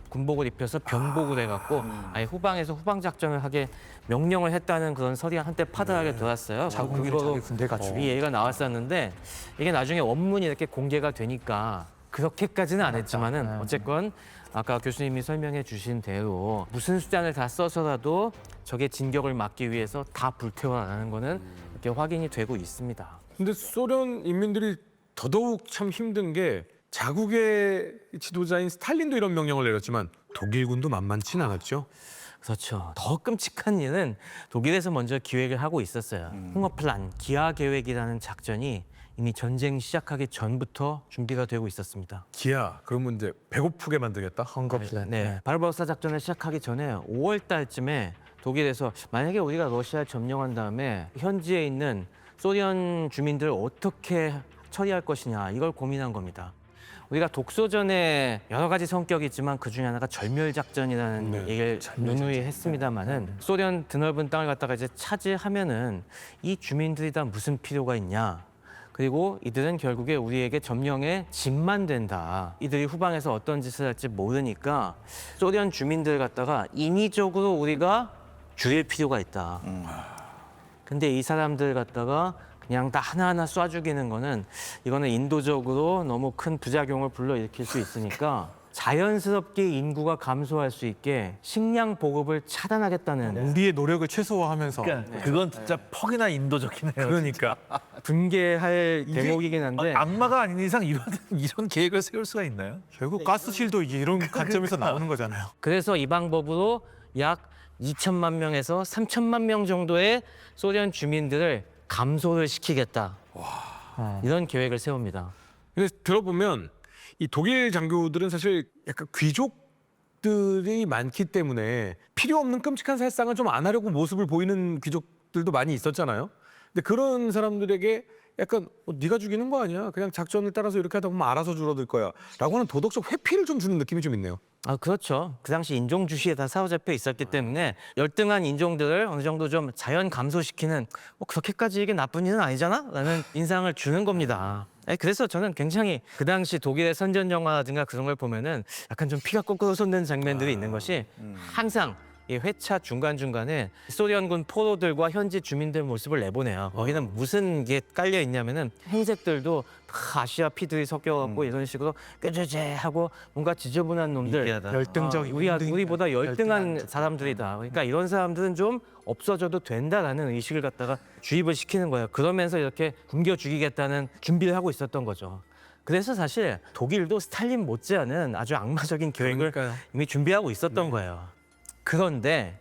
Speaker 2: 군복을 입혀서 병복을 해갖고 아예 후방에서 후방 작전을 하게 명령을 했다는 그런 설이 한때 파다하게 돌았어요.
Speaker 3: 자국민을 자기 군대 갖추고.
Speaker 2: 이 얘기가 나왔었는데, 이게 나중에 원문이 이렇게 공개가 되니까 그렇게까지는 안 했지만은 어쨌건 아까 교수님이 설명해 주신 대로 무슨 수단을 다 써서라도 적의 진격을 막기 위해서 다 불태워라는 거는 이렇게 확인이 되고 있습니다.
Speaker 1: 근데 소련 인민들이 더더욱 참 힘든 게 자국의 지도자인 스탈린도 이런 명령을 내렸지만 독일군도 만만치는 않았죠.
Speaker 2: 그렇죠. 더 끔찍한 일은 독일에서 먼저 기획을 하고 있었어요. 홍어플란, 기하 계획이라는 작전이 이미 전쟁 시작하기 전부터 준비가 되고 있었습니다.
Speaker 1: 기아, 그러면 이제 배고프게 만들겠다.
Speaker 2: 헝거플랜. 네. 바르바로사 작전을 시작하기 전에 5월 달쯤에 독일에서 만약에 우리가 러시아를 점령한 다음에 현지에 있는 소련 주민들을 어떻게 처리할 것이냐, 이걸 고민한 겁니다. 우리가 독소전에 여러 가지 성격이 있지만 그 중에 하나가 절멸작전이라는 얘기를 누누이 했습니다마는, 소련 드넓은 땅을 갖다가 이제 차지하면은 이 주민들이 다 무슨 필요가 있냐, 그리고 이들은 결국에 우리에게 점령의 짐만 된다. 이들이 후방에서 어떤 짓을 할지 모르니까 소련 주민들 갖다가 인위적으로 우리가 줄일 필요가 있다. 근데 이 사람들 갖다가 그냥 다 하나하나 쏴 죽이는 거는, 이거는 인도적으로 너무 큰 부작용을 불러일으킬 수 있으니까 자연스럽게 인구가 감소할 수 있게 식량 보급을 차단하겠다는
Speaker 3: 우리의 노력을 최소화하면서
Speaker 4: 그건 진짜 퍽이나 인도적이네요.
Speaker 1: 그러니까
Speaker 2: 붕괴할 대목이긴 한데,
Speaker 4: 악마가 아닌 이상 이런 계획을 세울 수가 있나요?
Speaker 3: 결국 가스실도 이제 이런 관점에서 나오는 거잖아요.
Speaker 2: 그래서 이 방법으로 약 2천만 명에서 3천만 명 정도의 소련 주민들을 감소를 시키겠다. 이런 계획을 세웁니다.
Speaker 1: 근데 들어보면 이 독일 장교들은 사실 약간 귀족들이 많기 때문에 필요 없는 끔찍한 살상을 좀 안 하려고 모습을 보이는 귀족들도 많이 있었잖아요. 근데 그런 사람들에게 약간 네가 죽이는 거 아니야? 그냥 작전을 따라서 이렇게 하다 보면 알아서 줄어들 거야. 라고 하는 도덕적 회피를 좀 주는 느낌이 좀 있네요.
Speaker 2: 아, 그렇죠. 그 당시 인종 주시에 다 사로잡혀 있었기 때문에 열등한 인종들을 어느 정도 좀 자연 감소시키는, 그렇게까지 이게 나쁜 일은 아니잖아? 라는 인상을 주는 겁니다. 그래서 저는 굉장히 그 당시 독일의 선전 영화라든가 그런 걸 보면은 약간 좀 피가 거꾸로 솟는 장면들이 있는 것이, 항상 이 회차 중간중간에 소련군 포로들과 현지 주민들 모습을 내보내요. 거기는 무슨 게 깔려 있냐면은 흰색들도 다 아시아 피들이 섞여갖고 이런 식으로 꾀죄죄하고 뭔가 지저분한 놈들,
Speaker 3: 열등적,
Speaker 2: 우리보다 열등한 사람들이다. 그러니까 이런 사람들은 좀 없어져도 된다라는 의식을 갖다가 주입을 시키는 거예요. 그러면서 이렇게 굶겨 죽이겠다는 준비를 하고 있었던 거죠. 그래서 사실 독일도 스탈린 못지않은 아주 악마적인 계획을
Speaker 1: 그러니까요.
Speaker 2: 이미 준비하고 있었던 거예요. 그런데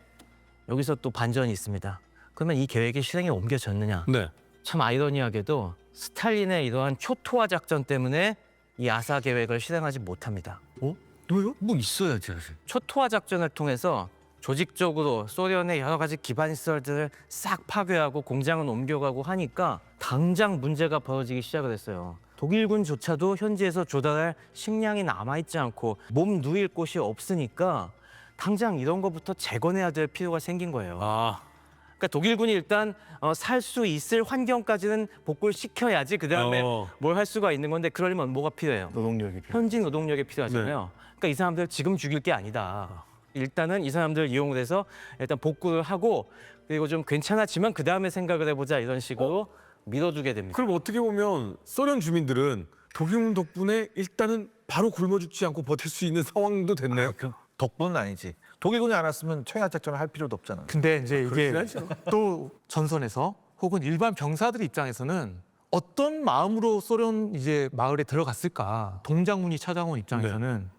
Speaker 2: 여기서 또 반전이 있습니다. 그러면 이 계획이 실행에 옮겨졌느냐?
Speaker 1: 네.
Speaker 2: 참 아이러니하게도 스탈린의 이러한 초토화 작전 때문에 이 아사 계획을 실행하지 못합니다.
Speaker 4: 왜요? 뭐 있어야지 사실.
Speaker 2: 초토화 작전을 통해서 조직적으로 소련의 여러 가지 기반 시설들을 싹 파괴하고 공장은 옮겨가고 하니까 당장 문제가 벌어지기 시작을 했어요. 독일군조차도 현지에서 조달할 식량이 남아있지 않고 몸 누일 곳이 없으니까 당장 이런 것부터 재건해야 될 필요가 생긴 거예요. 그러니까 독일군이 일단 살 수 있을 환경까지는 복구를 시켜야지 그다음에 뭘 할 수가 있는 건데 그러려면 뭐가 필요해요?
Speaker 5: 노동력이 필요.
Speaker 2: 현지 노동력이 필요하잖아요. 그러니까 이 사람들 지금 죽일 게 아니다. 일단은 이 사람들 이용을 해서 일단 복구를 하고 그리고 좀 괜찮아지면 그다음에 생각을 해보자 이런 식으로 밀어두게 됩니다.
Speaker 1: 그럼 어떻게 보면 소련 주민들은 독일군 덕분에 일단은 바로 굶어 죽지 않고 버틸 수 있는 상황도 됐네요.
Speaker 4: 그 덕분은 아니지. 독일군이 안 왔으면 청약 작전을 할 필요도 없잖아.
Speaker 3: 근데 이제 이게
Speaker 1: 그렇긴 하죠.
Speaker 3: 또 전선에서 혹은 일반 병사들 입장에서는 어떤 마음으로 소련 이제 마을에 들어갔을까? 동장군이 찾아온 입장에서는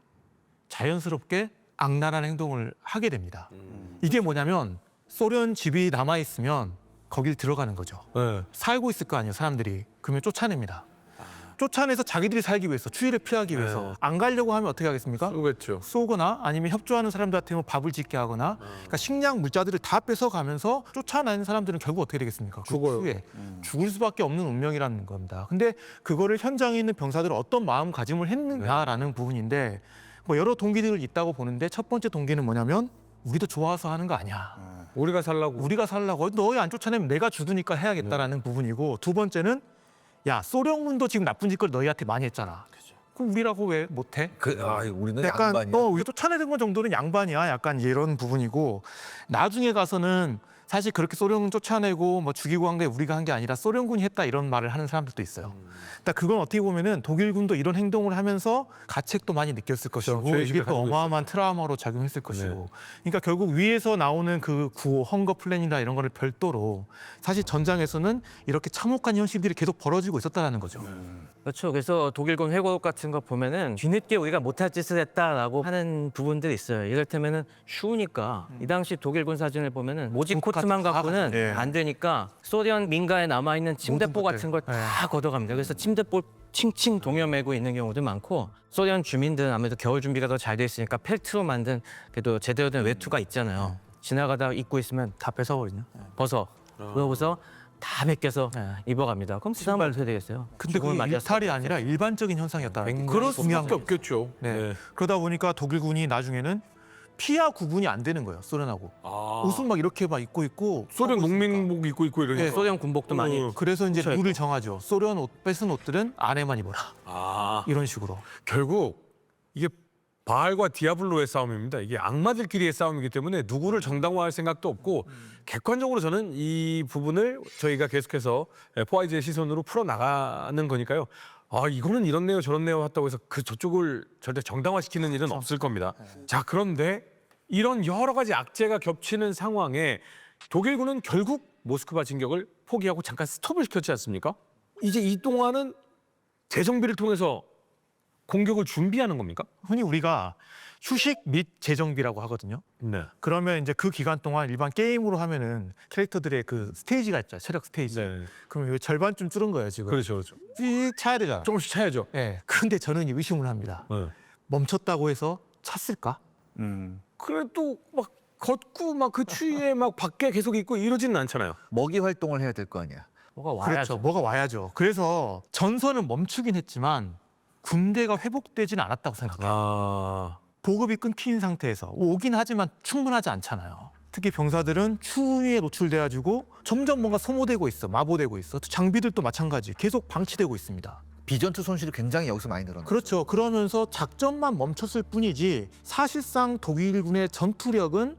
Speaker 3: 자연스럽게 악랄한 행동을 하게 됩니다. 이게 뭐냐면 소련 집이 남아 있으면 거길 들어가는 거죠.
Speaker 1: 네.
Speaker 3: 살고 있을 거 아니에요, 사람들이. 그러면 쫓아냅니다. 쫓아내서 자기들이 살기 위해서, 추위를 피하기 위해서 안 가려고 하면 어떻게 하겠습니까?
Speaker 1: 그렇죠.
Speaker 3: 쏘거나 아니면 협조하는 사람들한테 뭐 밥을 짓게 하거나 그러니까 식량 물자들을 다 뺏어가면서 쫓아내는 사람들은 결국 어떻게 되겠습니까? 그
Speaker 1: 죽어요.
Speaker 3: 추위에 죽을 수밖에 없는 운명이라는 겁니다. 근데 그거를 현장에 있는 병사들은 어떤 마음가짐을 했느냐라는 부분인데 뭐 여러 동기들이 있다고 보는데 첫 번째 동기는 뭐냐면 우리도 좋아서 하는 거 아니야.
Speaker 1: 우리가 살라고.
Speaker 3: 우리가 살라고 너희 안 쫓아내면 내가 죽으니까 해야겠다라는 부분이고 두 번째는 야 소련군도 지금 나쁜 짓을 너희한테 많이 했잖아. 그럼 우리라고 왜 못해?
Speaker 4: 우리는
Speaker 3: 약간
Speaker 4: 양반이야.
Speaker 3: 우리 쫓아내는 건 정도는 양반이야. 약간 이런 부분이고 나중에 가서는 사실 그렇게 소련군 쫓아내고 뭐 죽이고 한 게 우리가 한 게 아니라 소련군이 했다 이런 말을 하는 사람들도 있어요. 그러니까 그건 어떻게 보면은 독일군도 이런 행동을 하면서 가책도 많이 느꼈을 것이고
Speaker 1: 죄의식을
Speaker 3: 이게 또
Speaker 1: 가지고
Speaker 3: 어마어마한 트라우마로 작용했을 것이고 그러니까 결국 위에서 나오는 그 구호 헝거 플랜이나 이런 거를 별도로 사실 전장에서는 이렇게 참혹한 현실들이 계속 벌어지고 있었다는 거죠.
Speaker 2: 그렇죠. 그래서 독일군 회고록 같은 거 보면은 뒤늦게 우리가 못할 짓을 했다라고 하는 부분들이 있어요. 이를테면은 추우니까 이 당시 독일군 사진을 보면은 모직 코트만 갖고는
Speaker 5: 예.
Speaker 2: 안 되니까 소련 민가에 남아 있는 침대포
Speaker 3: 모든
Speaker 2: 같은 걸 다 걷어갑니다. 그래서 침대포 칭칭 동여매고 있는 경우도 많고 소련 주민들은 아무래도 겨울 준비가 더 잘 돼 있으니까 펠트로 만든 그래도 제대로 된 외투가 있잖아요. 지나가다 입고 있으면 다 뺏어버리냐? 벗어. 그러고서 다 벗겨서 입어갑니다. 그럼 그다음 어떻게 되겠어요?
Speaker 3: 근데 그게
Speaker 2: 죽음을 맞이할 수
Speaker 3: 일탈이 아니라 일반적인 현상이었다는 게
Speaker 1: 그럴
Speaker 3: 중요한
Speaker 1: 수밖에
Speaker 3: 거죠.
Speaker 1: 없겠죠.
Speaker 3: 네. 그러다 보니까 독일군이 나중에는 피하 구분이 안 되는 거예요. 소련하고 옷을 막 이렇게 막 입고 있고
Speaker 1: 소련 농민복 입고 있고 이러니까.
Speaker 3: 네.
Speaker 2: 소련 군복도 많이
Speaker 3: 그래서 이제
Speaker 2: 그렇죠.
Speaker 3: 룰을 정하죠. 소련 옷 뺏은 옷들은 안에만 입어라. 이런 식으로.
Speaker 1: 결국 이게 바알과 디아블로의 싸움입니다. 이게 악마들끼리의 싸움이기 때문에 누구를 정당화할 생각도 없고 객관적으로 저는 이 부분을 저희가 계속해서 포아이즈의 시선으로 풀어나가는 거니까요. 이거는 이렇네요 저렇네요 했다고 해서 그 저쪽을 절대 정당화시키는 일은 없을 겁니다. 자, 그런데 이런 여러 가지 악재가 겹치는 상황에 독일군은 결국 모스크바 진격을 포기하고 잠깐 스톱을 시켰지 않습니까? 이제 이 동안은 재정비를 통해서 공격을 준비하는 겁니까?
Speaker 3: 흔히 우리가 휴식 및 재정비라고 하거든요.
Speaker 1: 네.
Speaker 3: 그러면 이제 그 기간 동안 일반 게임으로 하면은 캐릭터들의 그 스테이지가 있죠. 체력 스테이지.
Speaker 1: 네.
Speaker 3: 그럼 이거 절반쯤 줄은 거예요, 지금.
Speaker 1: 그렇죠, 그렇죠.
Speaker 3: 씩 차야 되잖아.
Speaker 1: 조금씩 차야죠.
Speaker 3: 예. 근데 저는 의심을 합니다.
Speaker 1: 네.
Speaker 3: 멈췄다고 해서 찼을까?
Speaker 1: 그래도 막 걷고 막 그 추위에 막 밖에 계속 있고 이러지는 않잖아요.
Speaker 4: 먹이 활동을 해야 될 거 아니야.
Speaker 2: 뭐가 와야죠.
Speaker 3: 그렇죠. 뭐가 와야죠. 그래서 전선은 멈추긴 했지만 군대가 회복되진 않았다고 생각해요. 보급이 끊긴 상태에서 오긴 하지만 충분하지 않잖아요. 특히 병사들은 추위에 노출돼가지고 점점 뭔가 소모되고 있어, 마보되고 있어. 장비들도 마찬가지, 계속 방치되고 있습니다.
Speaker 4: 비전투 손실이 굉장히 여기서 많이 늘어나.
Speaker 3: 그렇죠. 그러면서 작전만 멈췄을 뿐이지 사실상 독일군의 전투력은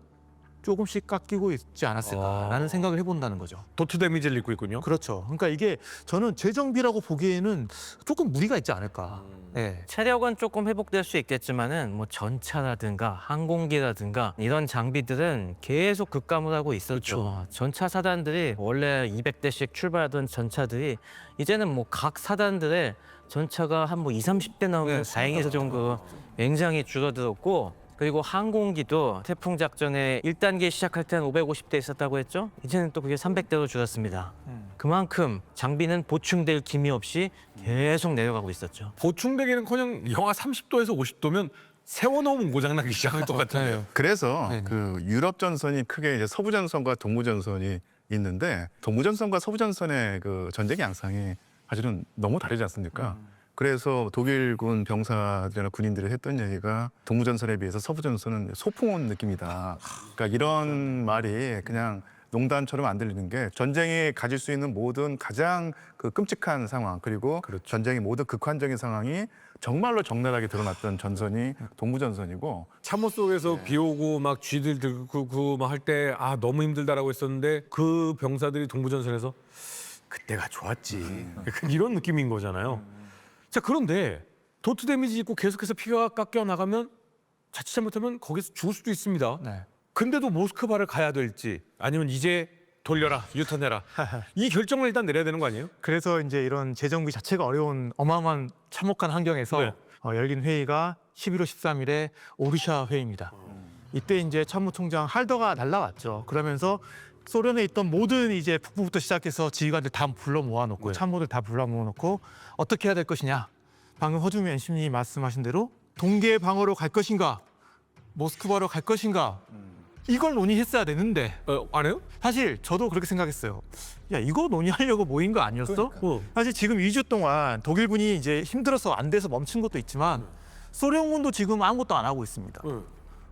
Speaker 3: 조금씩 깎이고 있지 않았을까라는 생각을 해본다는 거죠.
Speaker 1: 도트 데미지를 입고 있군요.
Speaker 3: 그렇죠. 그러니까 이게 저는 재정비라고 보기에는 조금 무리가 있지 않을까. 네.
Speaker 2: 체력은 조금 회복될 수 있겠지만은 뭐 전차라든가 항공기라든가 이런 장비들은 계속 급감을 하고 있었죠. 전차 사단들이 원래 200대씩 출발하던 전차들이 이제는 뭐 각 사단들의 전차가 한 뭐 20-30대 나오면 다행일 정도로 굉장히 줄어들었고 그리고 항공기도 태풍 작전에 1단계 시작할 때는 550대 있었다고 했죠. 이제는 또 그게 300대로 줄었습니다. 그만큼 장비는 보충될 기미 없이 계속 내려가고 있었죠.
Speaker 1: 보충되기는커녕 영하 30도에서 50도면 세워놓으면 고장나기 시작할 것 같아요.
Speaker 5: 그래서
Speaker 3: 네네.
Speaker 5: 그 유럽 전선이 크게 이제 서부 전선과 동부 전선이 있는데 동부 전선과 서부 전선의 그 전쟁 양상이 사실은 너무 다르지 않습니까? 그래서 독일군 병사들이나 군인들이 했던 얘기가 동부 전선에 비해서 서부 전선은 소풍 온 느낌이다. 그러니까 이런 말이 그냥 농담처럼 안 들리는 게 전쟁이 가질 수 있는 모든 가장 그 끔찍한 상황 그리고 전쟁의 모든 극한적인 상황이 정말로 적나라하게 드러났던 전선이 동부 전선이고
Speaker 1: 참호 속에서 비 오고 막 쥐들 들고 막 할 때 아 너무 힘들다라고 했었는데 그 병사들이 동부전선에서 그때가 좋았지. 이런 느낌인 거잖아요. 자 그런데 도트 데미지 입고 계속해서 피가 깎여 나가면 자칫 잘못하면 거기서 죽을 수도 있습니다.
Speaker 3: 네.
Speaker 1: 근데도 모스크바를 가야 될지 아니면 이제 돌려라 유턴해라 이 결정을 일단 내려야 되는 거 아니에요?
Speaker 3: 그래서 이제 이런 재정비 자체가 어려운 어마어마한 참혹한 환경에서
Speaker 1: 네.
Speaker 3: 열린 회의가 11월 13일에 오르샤 회의입니다. 이때 이제 참모총장 할더가 날라왔죠. 그러면서 소련에 있던 모든 이제 북부부터 시작해서 지휘관들 다 불러 모아놓고
Speaker 1: 네.
Speaker 3: 참모들 다 불러 모아놓고 어떻게 해야 될 것이냐. 방금 허중미 MC님이 말씀하신 대로 동계 방어로 갈 것인가, 모스크바로 갈 것인가. 이걸 논의했어야 되는데
Speaker 1: 안 해요?
Speaker 3: 사실 저도 그렇게 생각했어요. 야 이거 논의하려고 모인 거 아니었어? 사실 지금 2주 동안 독일군이 이제 힘들어서 안 돼서 멈춘 것도 있지만 소련군도 지금 아무것도 안 하고 있습니다.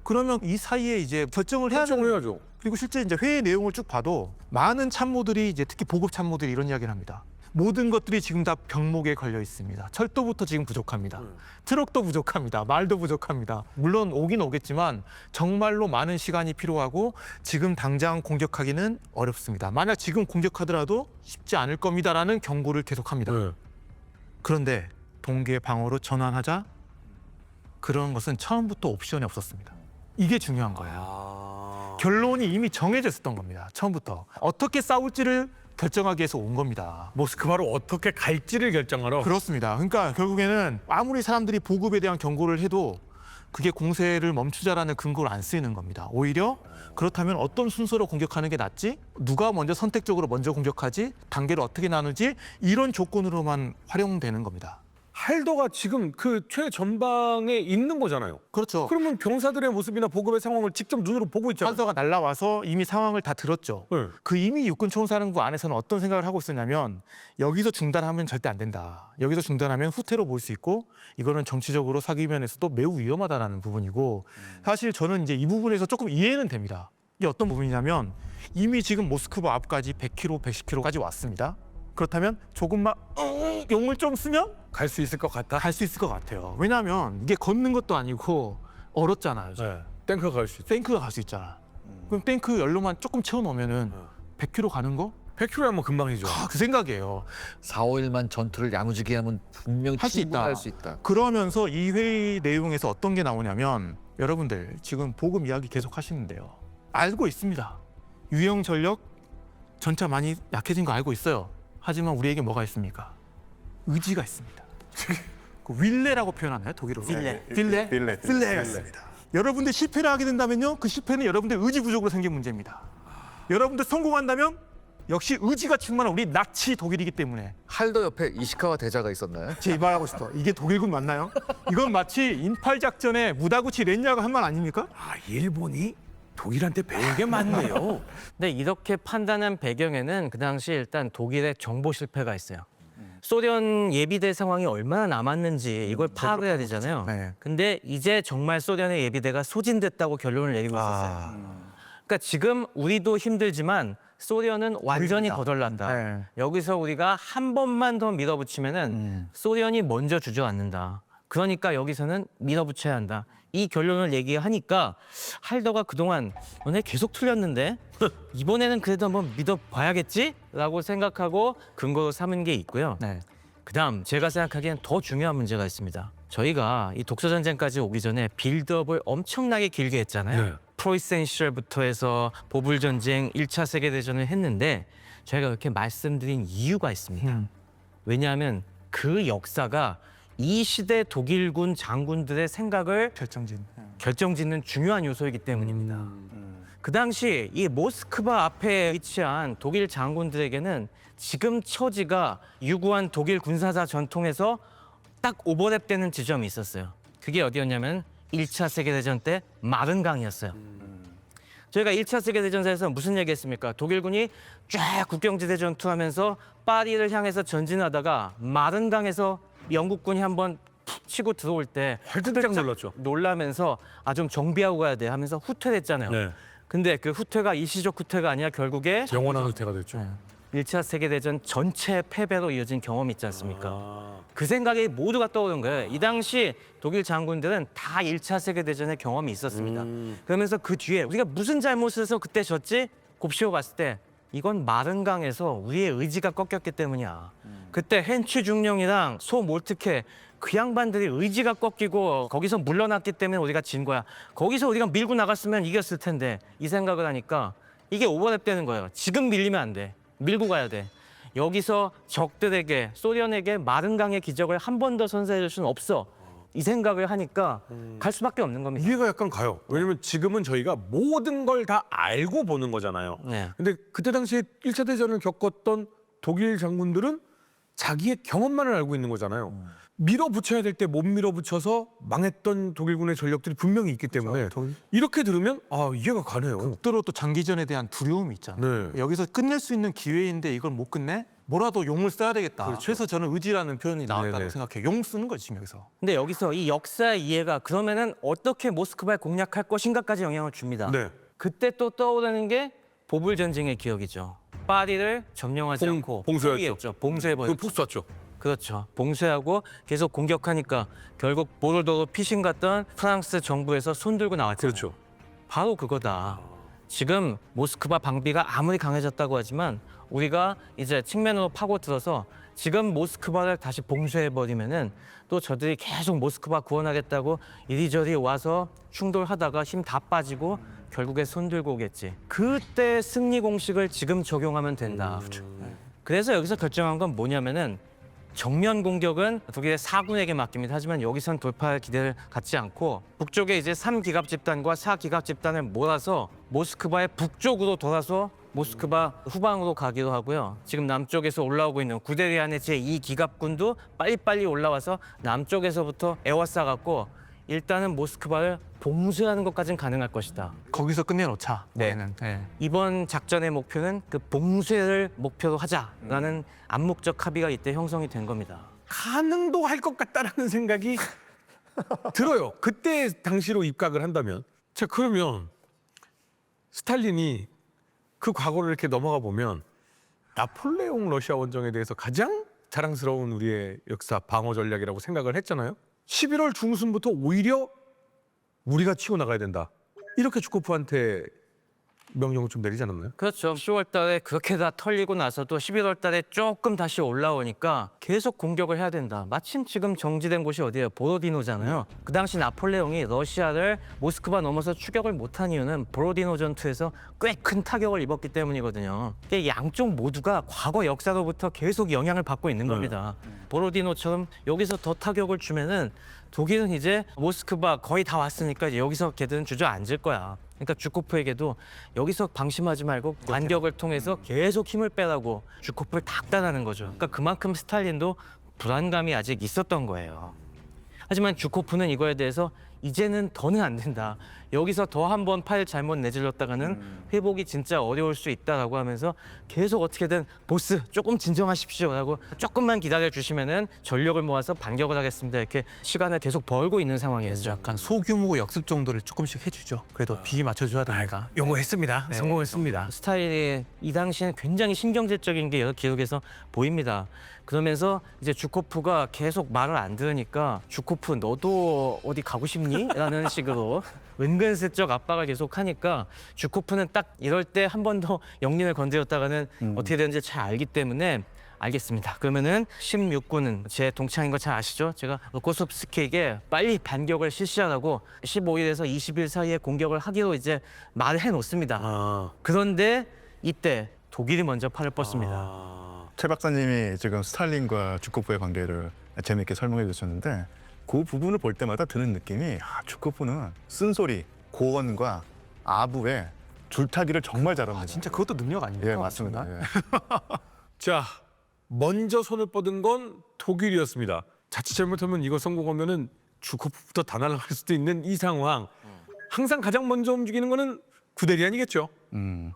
Speaker 3: 그러면 이 사이에 이제 결정을 해야
Speaker 1: 결정을
Speaker 3: 되는
Speaker 1: 해야죠.
Speaker 3: 그리고 실제 이제 회의 내용을 쭉 봐도 많은 참모들이 이제 특히 보급 참모들이 이런 이야기를 합니다. 모든 것들이 지금 다 병목에 걸려 있습니다. 철도부터 지금 부족합니다. 트럭도 부족합니다. 말도 부족합니다. 물론 오긴 오겠지만 정말로 많은 시간이 필요하고 지금 당장 공격하기는 어렵습니다. 만약 지금 공격하더라도 쉽지 않을 겁니다라는 경고를 계속합니다.
Speaker 1: 네.
Speaker 3: 그런데 동계 방어로 전환하자 그런 것은 처음부터 옵션이 없었습니다. 이게 중요한 거예요. 결론이 이미 정해져 있었던 겁니다. 처음부터 어떻게 싸울지를 결정하기 위해서 온 겁니다.
Speaker 1: 모스크바로 어떻게 갈지를 결정하러.
Speaker 3: 그렇습니다. 그러니까 결국에는 아무리 사람들이 보급에 대한 경고를 해도 그게 공세를 멈추자라는 근거를 안 쓰이는 겁니다. 오히려 그렇다면 어떤 순서로 공격하는 게 낫지? 누가 먼저 선택적으로 먼저 공격하지? 단계를 어떻게 나누지? 이런 조건으로만 활용되는 겁니다.
Speaker 1: 할더가 지금 그 최전방에 있는 거잖아요.
Speaker 3: 그렇죠.
Speaker 1: 그러면 병사들의 모습이나 보급의 상황을 직접 눈으로 보고 있잖아요.
Speaker 3: 판서가 날라와서 이미 상황을 다 들었죠.
Speaker 1: 네.
Speaker 3: 그 이미 육군총사령부 안에서는 어떤 생각을 하고 있었냐면 여기서 중단하면 절대 안 된다. 여기서 중단하면 후퇴로 볼 수 있고 이거는 정치적으로 사기 면에서도 매우 위험하다라는 부분이고 사실 저는 이제 이 부분에서 조금 이해는 됩니다. 이게 어떤 부분이냐면 이미 지금 모스크바 앞까지 100km, 110km까지 왔습니다. 그렇다면 조금만 용을 좀 쓰면
Speaker 1: 갈 수 있을 것 같다.
Speaker 3: 갈 수 있을 것 같아요. 왜냐하면 이게 걷는 것도 아니고 얼었잖아요.
Speaker 1: 네. 탱크가 갈 수 있다.
Speaker 3: 탱크가 갈 수 있잖아. 그럼 탱크 연료만 조금 채워놓으면은 100km 가는 거?
Speaker 1: 100km면 금방이죠.
Speaker 3: 그 생각이에요.
Speaker 6: 4, 5일만 전투를 야무지게 하면 분명
Speaker 3: 할수 있다.
Speaker 6: 충분할 수 있다.
Speaker 3: 그러면서 이 회의 내용에서 어떤 게 나오냐면 여러분들 지금 보급 이야기 계속 하시는데요. 알고 있습니다. 유형 전력 전차 많이 약해진 거 알고 있어요. 하지만 우리에게 뭐가 있습니까? 의지가 있습니다. 그 윌레라고 표현하나요? 독일어로? 빌레가 있습니다. 여러분들 실패를 하게 된다면요. 그 실패는 여러분들 의지 부족으로 생긴 문제입니다. 여러분들 성공한다면 역시 의지가 충만한 우리 나치 독일이기 때문에
Speaker 6: 할더 옆에 이시카와 대자가 있었나요?
Speaker 3: 제 이 말하고 싶어. 이게 독일군 맞나요? 이건 마치 인팔 작전에 무다구치 렌야가 한 말 아닙니까?
Speaker 1: 아 일본이 독일한테 배운 게 많네요.
Speaker 2: 근데 이렇게 판단한 배경에는 그 당시 일단 독일의 정보 실패가 있어요. 소련 예비대 상황이 얼마나 남았는지 이걸 파악해야 되잖아요.
Speaker 3: 네.
Speaker 2: 근데 이제 정말 소련의 예비대가 소진됐다고 결론을 내리고 있었어요. 그러니까 지금 우리도 힘들지만 소련은 완전히 거덜난다.
Speaker 3: 네.
Speaker 2: 여기서 우리가 한 번만 더 밀어붙이면은 소련이 먼저 주저앉는다. 그러니까 여기서는 밀어붙여야 한다. 이 결론을 얘기하니까 할더가 그동안 너네 계속 틀렸는데 이번에는 그래도 한번 믿어봐야겠지? 라고 생각하고 근거로 삼은 게 있고요.
Speaker 3: 네.
Speaker 2: 그다음 제가 생각하기엔 더 중요한 문제가 있습니다. 저희가 이 독서전쟁까지 오기 전에 빌드업을 엄청나게 길게 했잖아요.
Speaker 1: 네.
Speaker 2: 프로이센 시절부터 해서 보불전쟁, 1차 세계대전을 했는데 저희가 그렇게 말씀드린 이유가 있습니다. 왜냐하면 그 역사가 이 시대 독일군 장군들의 생각을 결정짓는 중요한 요소이기 때문입니다. 그 당시 이 모스크바 앞에 위치한 독일 장군들에게는 지금 처지가 유구한 독일 군사사 전통에서 딱 오버랩되는 지점이 있었어요. 그게 어디였냐면 1차 세계대전 때 마른강이었어요. 저희가 1차 세계대전에서 무슨 얘기했습니까? 독일군이 쫙 국경지대 전투하면서 파리를 향해서 전진하다가 마른강에서 영국군이 한번 푹 치고 들어올 때
Speaker 1: 활짝 놀랐죠.
Speaker 2: 놀라면서 아 좀 정비하고 가야 돼 하면서 후퇴했잖아요.
Speaker 1: 네.
Speaker 2: 근데 그 후퇴가 일시적 후퇴가 아니라 결국에
Speaker 1: 영원한 후퇴가 됐죠.
Speaker 2: 1차 세계대전 전체 패배로 이어진 경험이 있지 않습니까?
Speaker 1: 아.
Speaker 2: 그 생각이 모두가 떠오른 거예요. 이 당시 독일 장군들은 다 1차 세계대전의 경험이 있었습니다. 그러면서 그 뒤에 우리가 무슨 잘못을 해서 그때 졌지? 곱씹어 봤을 때 이건 마른강에서 우리의 의지가 꺾였기 때문이야. 그때 헨츠 중령이랑 소 몰트케 그 양반들이 의지가 꺾이고 거기서 물러났기 때문에 우리가 진 거야. 거기서 우리가 밀고 나갔으면 이겼을 텐데 이 생각을 하니까 이게 오버랩 되는 거예요. 지금 밀리면 안 돼. 밀고 가야 돼. 여기서 적들에게 소련에게 마른강의 기적을 한 번 더 선사해 줄 수는 없어. 이 생각을 하니까 갈 수밖에 없는 겁니다.
Speaker 1: 이해가 약간 가요. 왜냐면 지금은 저희가 모든 걸 다 알고 보는 거잖아요.
Speaker 2: 네.
Speaker 1: 근데 그때 당시에 1차 대전을 겪었던 독일 장군들은 자기의 경험만을 알고 있는 거잖아요. 밀어붙여야 될 때 못 밀어붙여서 망했던 독일군의 전력들이 분명히 있기 때문에 이렇게 들으면 아 이해가 가네요.
Speaker 3: 극도로 또 장기전에 대한 두려움이 있잖아요.
Speaker 1: 네.
Speaker 3: 여기서 끝낼 수 있는 기회인데 이걸 못 끝내? 뭐라도 용을 써야 되겠다. 그래서 저는 의지라는 표현이 나왔다고
Speaker 1: 네네.
Speaker 3: 생각해요. 용 쓰는 거지 지금 여기서.
Speaker 2: 근데 여기서 이 역사의 이해가 그러면은 어떻게 모스크바를 공략할 것인가까지 영향을 줍니다.
Speaker 1: 네.
Speaker 2: 그때 또 떠오르는 게 보불 전쟁의 기억이죠. 파리를 점령하지 않고
Speaker 1: 봉쇄했죠.
Speaker 2: 포기했죠. 봉쇄해버렸죠.
Speaker 1: 그 푹 쐈죠.
Speaker 2: 그렇죠. 봉쇄하고 계속 공격하니까 결국 보르도로 피신 갔던 프랑스 정부에서 손 들고 나왔잖아요.
Speaker 1: 그렇죠.
Speaker 2: 바로 그거다. 지금 모스크바 방비가 아무리 강해졌다고 하지만 우리가 이제 측면으로 파고들어서 지금 모스크바를 다시 봉쇄해버리면은 또 저들이 계속 모스크바 구원하겠다고 이리저리 와서 충돌하다가 힘 다 빠지고 결국에 손 들고 오겠지. 그때 승리 공식을 지금 적용하면 된다. 그래서 여기서 결정한 건 뭐냐면은 정면 공격은 독일의 4군에게 맡깁니다. 하지만 여기선 돌파할 기대를 갖지 않고 북쪽에 이제 3기갑 집단과 4기갑 집단을 몰아서 모스크바의 북쪽으로 돌아서 모스크바 후방으로 가기도 하고요. 지금 남쪽에서 올라오고 있는 구데리안의 제2기갑군도 빨리빨리 올라와서 남쪽에서부터 에워싸 갖고 일단은 모스크바를 봉쇄하는 것까지는 가능할 것이다.
Speaker 3: 거기서 끝내놓자.
Speaker 2: 네.
Speaker 3: 우리는. 네.
Speaker 2: 이번 작전의 목표는 그 봉쇄를 목표로 하자라는 암묵적 합의가 이때 형성이 된 겁니다.
Speaker 1: 가능도 할 것 같다라는 생각이 들어요. 그때 당시로 입각을 한다면. 자 그러면 스탈린이 그 과거를 이렇게 넘어가 보면 나폴레옹 러시아 원정에 대해서 가장 자랑스러운 우리의 역사 방어 전략이라고 생각을 했잖아요. 11월 중순부터 오히려 우리가 치고 나가야 된다. 이렇게 주코프한테 명령을 좀 내리지 않았나요?
Speaker 2: 그렇죠. 10월 달에 그렇게 다 털리고 나서도 11월 달에 조금 다시 올라오니까 계속 공격을 해야 된다. 마침 지금 정지된 곳이 어디예요? 보로디노잖아요. 그 당시 나폴레옹이 러시아를 모스크바 넘어서 추격을 못한 이유는 보로디노 전투에서 꽤 큰 타격을 입었기 때문이거든요. 이게 양쪽 모두가 과거 역사로부터 계속 영향을 받고 있는 겁니다. 보로디노처럼 여기서 더 타격을 주면은 독일은 이제 모스크바 거의 다 왔으니까 이제 여기서 걔들은 주저앉을 거야. 그러니까 주코프에게도 여기서 방심하지 말고 반격을 통해서 계속 힘을 빼라고 주코프를 닥달하는 거죠. 그러니까 그만큼 스탈린도 불안감이 아직 있었던 거예요. 하지만 주코프는 이거에 대해서 이제는 더는 안 된다. 여기서 더 한 번 팔 잘못 내질렀다가는 회복이 진짜 어려울 수 있다라고 하면서 계속 어떻게든 보스 조금 진정하십시오라고 조금만 기다려 주시면은 전력을 모아서 반격을 하겠습니다. 이렇게 시간을 계속 벌고 있는 상황이에요.
Speaker 3: 약간 소규모 역습 정도를 조금씩 해주죠. 그래도 비 맞춰줘야 되니까.
Speaker 1: 용어했습니다. 성공했습니다.
Speaker 2: 스타일이 이 당시에는 굉장히 신경질적인 게 여러 기록에서 보입니다. 그러면서 이제 주코프가 계속 말을 안 들으니까 주코프 너도 어디 가고 싶니? 라는 식으로 은근슬쩍 압박을 계속 하니까 주코프는 딱 이럴 때 한 번 더 영린을 건드렸다가는 어떻게 되는지 잘 알기 때문에 알겠습니다. 그러면은 16군은 제 동창인 거 잘 아시죠? 제가 로코스프스키에게 빨리 반격을 실시하라고 15일에서 20일 사이에 공격을 하기로 이제 말을 해놓습니다. 그런데 이때 독일이 먼저 팔을 뻗습니다.
Speaker 5: 최 박사님이 지금 스탈린과 주코프의 관계를 재미있게 설명해 주셨는데 그 부분을 볼 때마다 드는 느낌이 주코프는 쓴소리, 고언과 아부에 줄타기를 정말 잘합니다.
Speaker 3: 진짜 그것도 능력 아닙니까?
Speaker 5: 예, 맞습니다. 예.
Speaker 1: 자, 먼저 손을 뻗은 건 독일이었습니다. 자칫 잘못하면 이거 성공하면은 주코프부터 다 날아갈 수도 있는 이 상황. 항상 가장 먼저 움직이는 거는 구데리안이겠죠.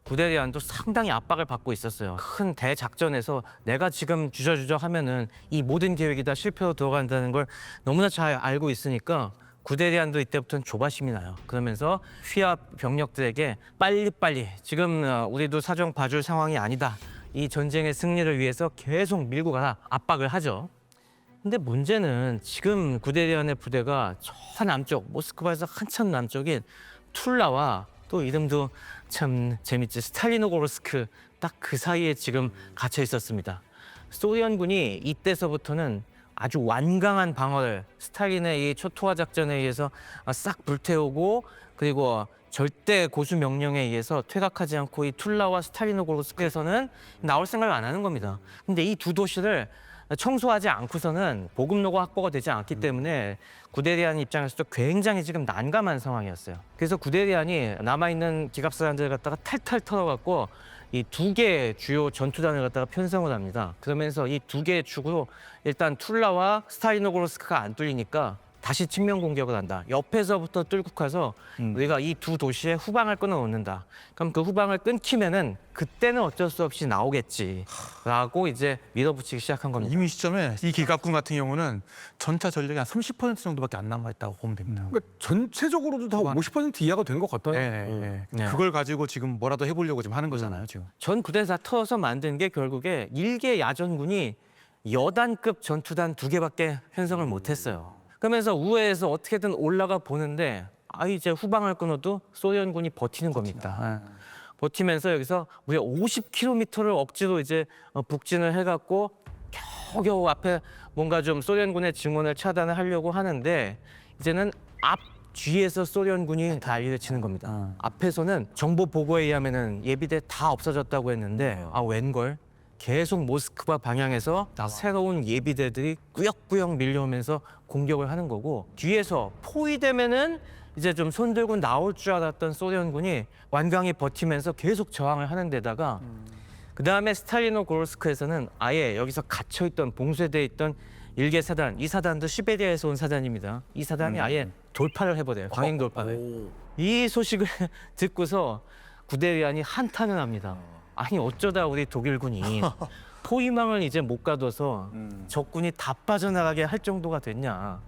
Speaker 2: 구데리안도 상당히 압박을 받고 있었어요. 큰 대작전에서 내가 지금 주저주저 하면은 이 모든 계획이 다 실패로 들어간다는 걸 너무나 잘 알고 있으니까 구데리안도 이때부터는 조바심이 나요. 그러면서 휘하 병력들에게 빨리빨리 지금 우리도 사정 봐줄 상황이 아니다. 이 전쟁의 승리를 위해서 계속 밀고 가라 압박을 하죠. 근데 문제는 지금 구데리안의 부대가 저 남쪽 모스크바에서 한참 남쪽인 툴라와 또 이름도 참 재밌지 스탈리노고르스크 딱 그 사이에 지금 갇혀 있었습니다. 소련군이 이때서부터는 아주 완강한 방어를 스탈린의 이 초토화 작전에 의해서 싹 불태우고 그리고 절대 고수 명령에 의해서 퇴각하지 않고 이 툴라와 스탈리노고르스크에서는 나올 생각을 안 하는 겁니다. 근데 이 두 도시를 청소하지 않고서는 보급로가 확보가 되지 않기 때문에 구데리안 입장에서도 굉장히 지금 난감한 상황이었어요. 그래서 구데리안이 남아있는 기갑사단들을 갖다가 탈탈 털어갖고 이 두 개의 주요 전투단을 갖다가 편성을 합니다. 그러면서 이 두 개의 축으로 일단 툴라와 스탈리노고르스크가 안 뚫리니까 다시 측면 공격을 한다. 옆에서부터 뚫고 가서 우리가 이 두 도시의 후방을 끊어놓는다. 그럼 그 후방을 끊기면은 그때는 어쩔 수 없이 나오겠지라고 이제 밀어붙이기 시작한 겁니다.
Speaker 3: 이미 시점에 이 기갑군 같은 경우는 전차 전력이 한 30% 정도밖에 안 남아 있다고 보면 됩니다.
Speaker 1: 그러니까 전체적으로도 다 50% 이하가 된 것 같아요.
Speaker 2: 네.
Speaker 3: 그걸 가지고 지금 뭐라도 해보려고 지금 하는 거잖아요, 지금.
Speaker 2: 전 부대를 다 털어서 만든 게 결국에 일개 야전군이 여단급 전투단 2개밖에 편성을 못했어요. 그러면서 우회에서 어떻게든 올라가 보는데 이제 후방을 끊어도 소련군이 버티는 겁니다. 버티면서 여기서 무려 50km를 억지로 이제 북진을 해갖고 겨우겨우 앞에 뭔가 좀 소련군의 증원을 차단을 하려고 하는데 이제는 앞 뒤에서 소련군이 난리를 치는 겁니다. 앞에서는 정보 보고에 의하면은 예비대 다 없어졌다고 했는데 웬걸? 계속 모스크바 방향에서 새로운 예비대들이 꾸역꾸역 밀려오면서 공격을 하는 거고 뒤에서 포위되면은 이제 좀 손들고 나올 줄 알았던 소련군이 완강히 버티면서 계속 저항을 하는 데다가 그다음에 스탈리노고르스크에서는 아예 여기서 갇혀있던 봉쇄돼 있던 일개 사단, 이 사단도 시베리아에서 온 사단입니다. 이 사단이 아예 돌파를 해버려요. 광행 돌파를. 이 소식을 듣고서 구데리안이 한탄을 합니다. 아니 어쩌다 우리 독일군이 포위망을 이제 못 가둬서 적군이 다 빠져나가게 할 정도가 됐냐.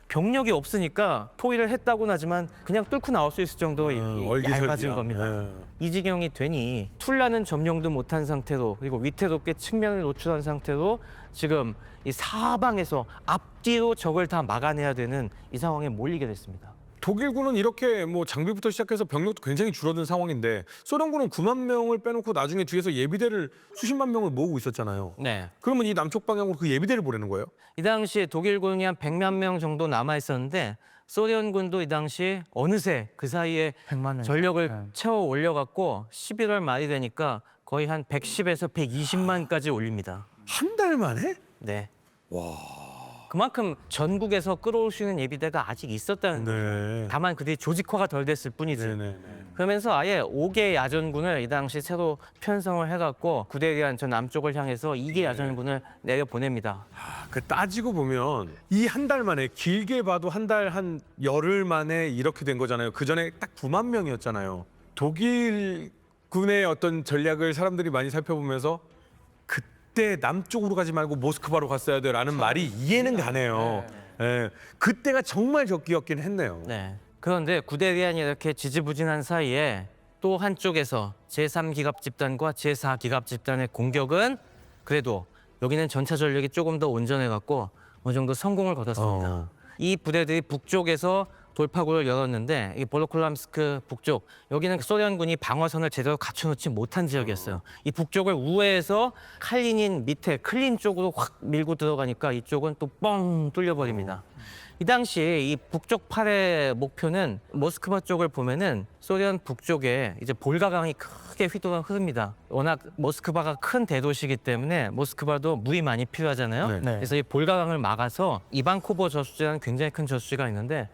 Speaker 2: 병력이 없으니까 포위를 했다고는 하지만 그냥 뚫고 나올 수 있을 정도의 얇아진 겁니다. 이 지경이 되니 툴라는 점령도 못한 상태로 그리고 위태롭게 측면을 노출한 상태로 지금 이 사방에서 앞뒤로 적을 다 막아내야 되는 이 상황에 몰리게 됐습니다.
Speaker 1: 독일군은 이렇게 뭐 장비부터 시작해서 병력도 굉장히 줄어든 상황인데 소련군은 9만 명을 빼놓고 나중에 뒤에서 예비대를 수십만 명을 모으고 있었잖아요.
Speaker 2: 네.
Speaker 1: 그러면 이 남쪽 방향으로 그 예비대를 보내는 거예요?
Speaker 2: 이 당시에 독일군이 한 100만 명 정도 남아 있었는데 소련군도 이 당시 어느새 그 사이에
Speaker 3: 100만 명.
Speaker 2: 전력을 채워 올려갖고 11월 말이 되니까 거의 한 110에서 120만까지 올립니다.
Speaker 1: 한 달 만에?
Speaker 2: 네. 그만큼 전국에서 끌어올 수 있는 예비대가 아직 있었다는 거죠.
Speaker 1: 네.
Speaker 2: 다만 그들이 조직화가 덜 됐을 뿐이지.
Speaker 1: 네네.
Speaker 2: 그러면서 아예 5개 야전군을 이 당시 새로 편성을 해갖고 구데리안 저 남쪽을 향해서 2개 야전군을 내려보냅니다.
Speaker 1: 그 따지고 보면 이 한 달 만에 길게 봐도 한 달 한 열흘 만에 이렇게 된 거잖아요. 그 전에 딱 9만 명이었잖아요. 독일군의 어떤 전략을 사람들이 많이 살펴보면서 그때 남쪽으로 가지 말고 모스크바로 갔어야 돼라는 말이 이해는 가네요. 예, 그때가 정말 적기였긴 했네요.
Speaker 2: 네. 그런데 구데리안이 이렇게 지지부진한 사이에 또 한쪽에서 제3기갑집단과 제4기갑집단의 공격은 그래도 여기는 전차 전력이 조금 더 온전해갖고 어느 정도 성공을 거뒀습니다. 이 부대들이 북쪽에서 돌파구를 열었는데 이 볼로콜람스크 북쪽 여기는 소련군이 방어선을 제대로 갖춰놓지 못한 지역이었어요. 이 북쪽을 우회해서 칼리닌 밑에 클린 쪽으로 확 밀고 들어가니까 이쪽은 또 뻥 뚫려버립니다. 이 당시에 이 북쪽 팔의 목표는 모스크바 쪽을 보면은 소련 북쪽에 이제 볼가강이 크게 휘도가 흐릅니다. 워낙 모스크바가 큰 대도시이기 때문에 모스크바도 물이 많이 필요하잖아요.
Speaker 1: 네.
Speaker 2: 그래서 이 볼가강을 막아서 이반코보 저수지라는 굉장히 큰 저수지가 있는데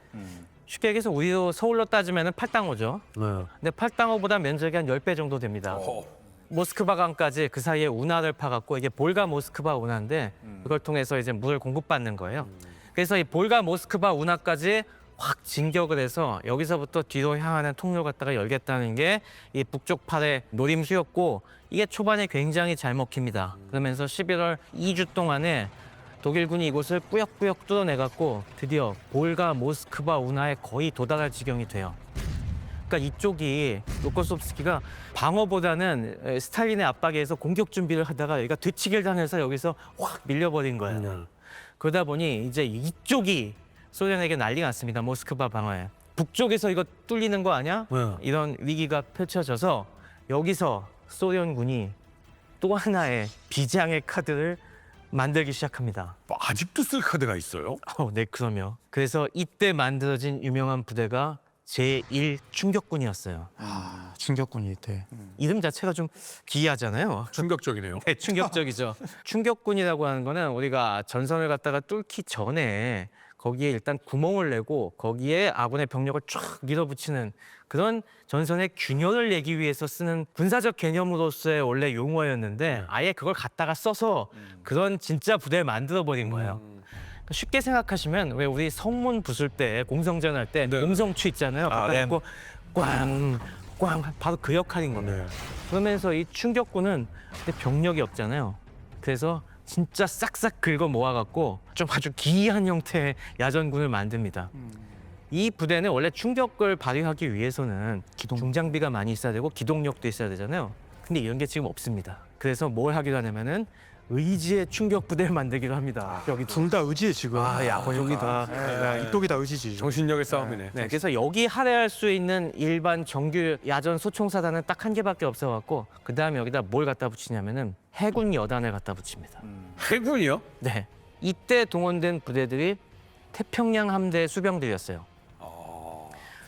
Speaker 2: 쉽게 얘기해서 우리도 서울로 따지면 팔당호죠.
Speaker 1: 네.
Speaker 2: 근데 팔당호보다 면적이 한 10배 정도 됩니다. 모스크바강까지 그 사이에 운하를 파갖고 이게 볼가 모스크바 운하인데 그걸 통해서 이제 물을 공급받는 거예요. 그래서 이 볼가 모스크바 운하까지 확 진격을 해서 여기서부터 뒤로 향하는 통로를 갖다가 열겠다는 게 이 북쪽 팔의 노림수였고 이게 초반에 굉장히 잘 먹힙니다. 그러면서 11월 2주 동안에 독일군이 이곳을 뿌역뿌역 뚫어내갖고 드디어 볼가 모스크바 운하에 거의 도달할 지경이 돼요. 그러니까 이쪽이 로코소프스키가 방어보다는 스탈린의 압박에 의해서 공격 준비를 하다가 여기가 뒤치기를 당해서 여기서 확 밀려버린 거예요. 그러다 보니 이제 이쪽이 소련에게 난리가 났습니다. 모스크바 방어에. 북쪽에서 이거 뚫리는 거 아니야? 이런 위기가 펼쳐져서 여기서 소련군이 또 하나의 비장의 카드를 만들기 시작합니다.
Speaker 1: 뭐 아직도 쓸 카드가 있어요?
Speaker 2: 네, 그럼요. 그래서 이때 만들어진 유명한 부대가 제1충격군이었어요.
Speaker 3: 충격군이 돼.
Speaker 2: 이름 자체가 좀 기이하잖아요.
Speaker 1: 충격적이네요.
Speaker 2: 네, 충격적이죠. 충격군이라고 하는 거는 우리가 전선을 갖다가 뚫기 전에 거기에 일단 구멍을 내고 거기에 아군의 병력을 쫙 밀어붙이는 그런 전선의 균열을 내기 위해서 쓰는 군사적 개념으로서의 원래 용어였는데 아예 그걸 갖다가 써서 그런 진짜 부대를 만들어버린 거예요. 쉽게 생각하시면 왜 우리 성문 부술 때 공성전 할 때
Speaker 1: 네.
Speaker 2: 공성추 있잖아요. 갖다
Speaker 1: 네.
Speaker 2: 놓고 꽝 바로 그 역할인 겁니다. 그러면서 이 충격군은 근데 병력이 없잖아요. 그래서 진짜 싹싹 긁어 모아갖고 좀 아주 기이한 형태의 야전군을 만듭니다. 이 부대는 원래 충격을 발휘하기 위해서는 중장비가 많이 있어야 되고 기동력도 있어야 되잖아요. 근데 이런 게 지금 없습니다. 그래서 뭘 하기로 하냐면은 의지의 충격 부대를 만들기로 합니다.
Speaker 3: 여기 둘 다 의지에 지금.
Speaker 1: 야권이다.
Speaker 3: 이쪽이 다 의지지.
Speaker 1: 정신력의 싸움이네.
Speaker 2: 네, 그래서 여기 할애할 수 있는 일반 정규 야전 소총사단은 딱 한 개밖에 없어갖고 그 다음에 여기다 뭘 갖다 붙이냐면은 해군 여단을 갖다 붙입니다.
Speaker 1: 해군이요?
Speaker 2: 네, 이때 동원된 부대들이 태평양 함대 수병들이었어요.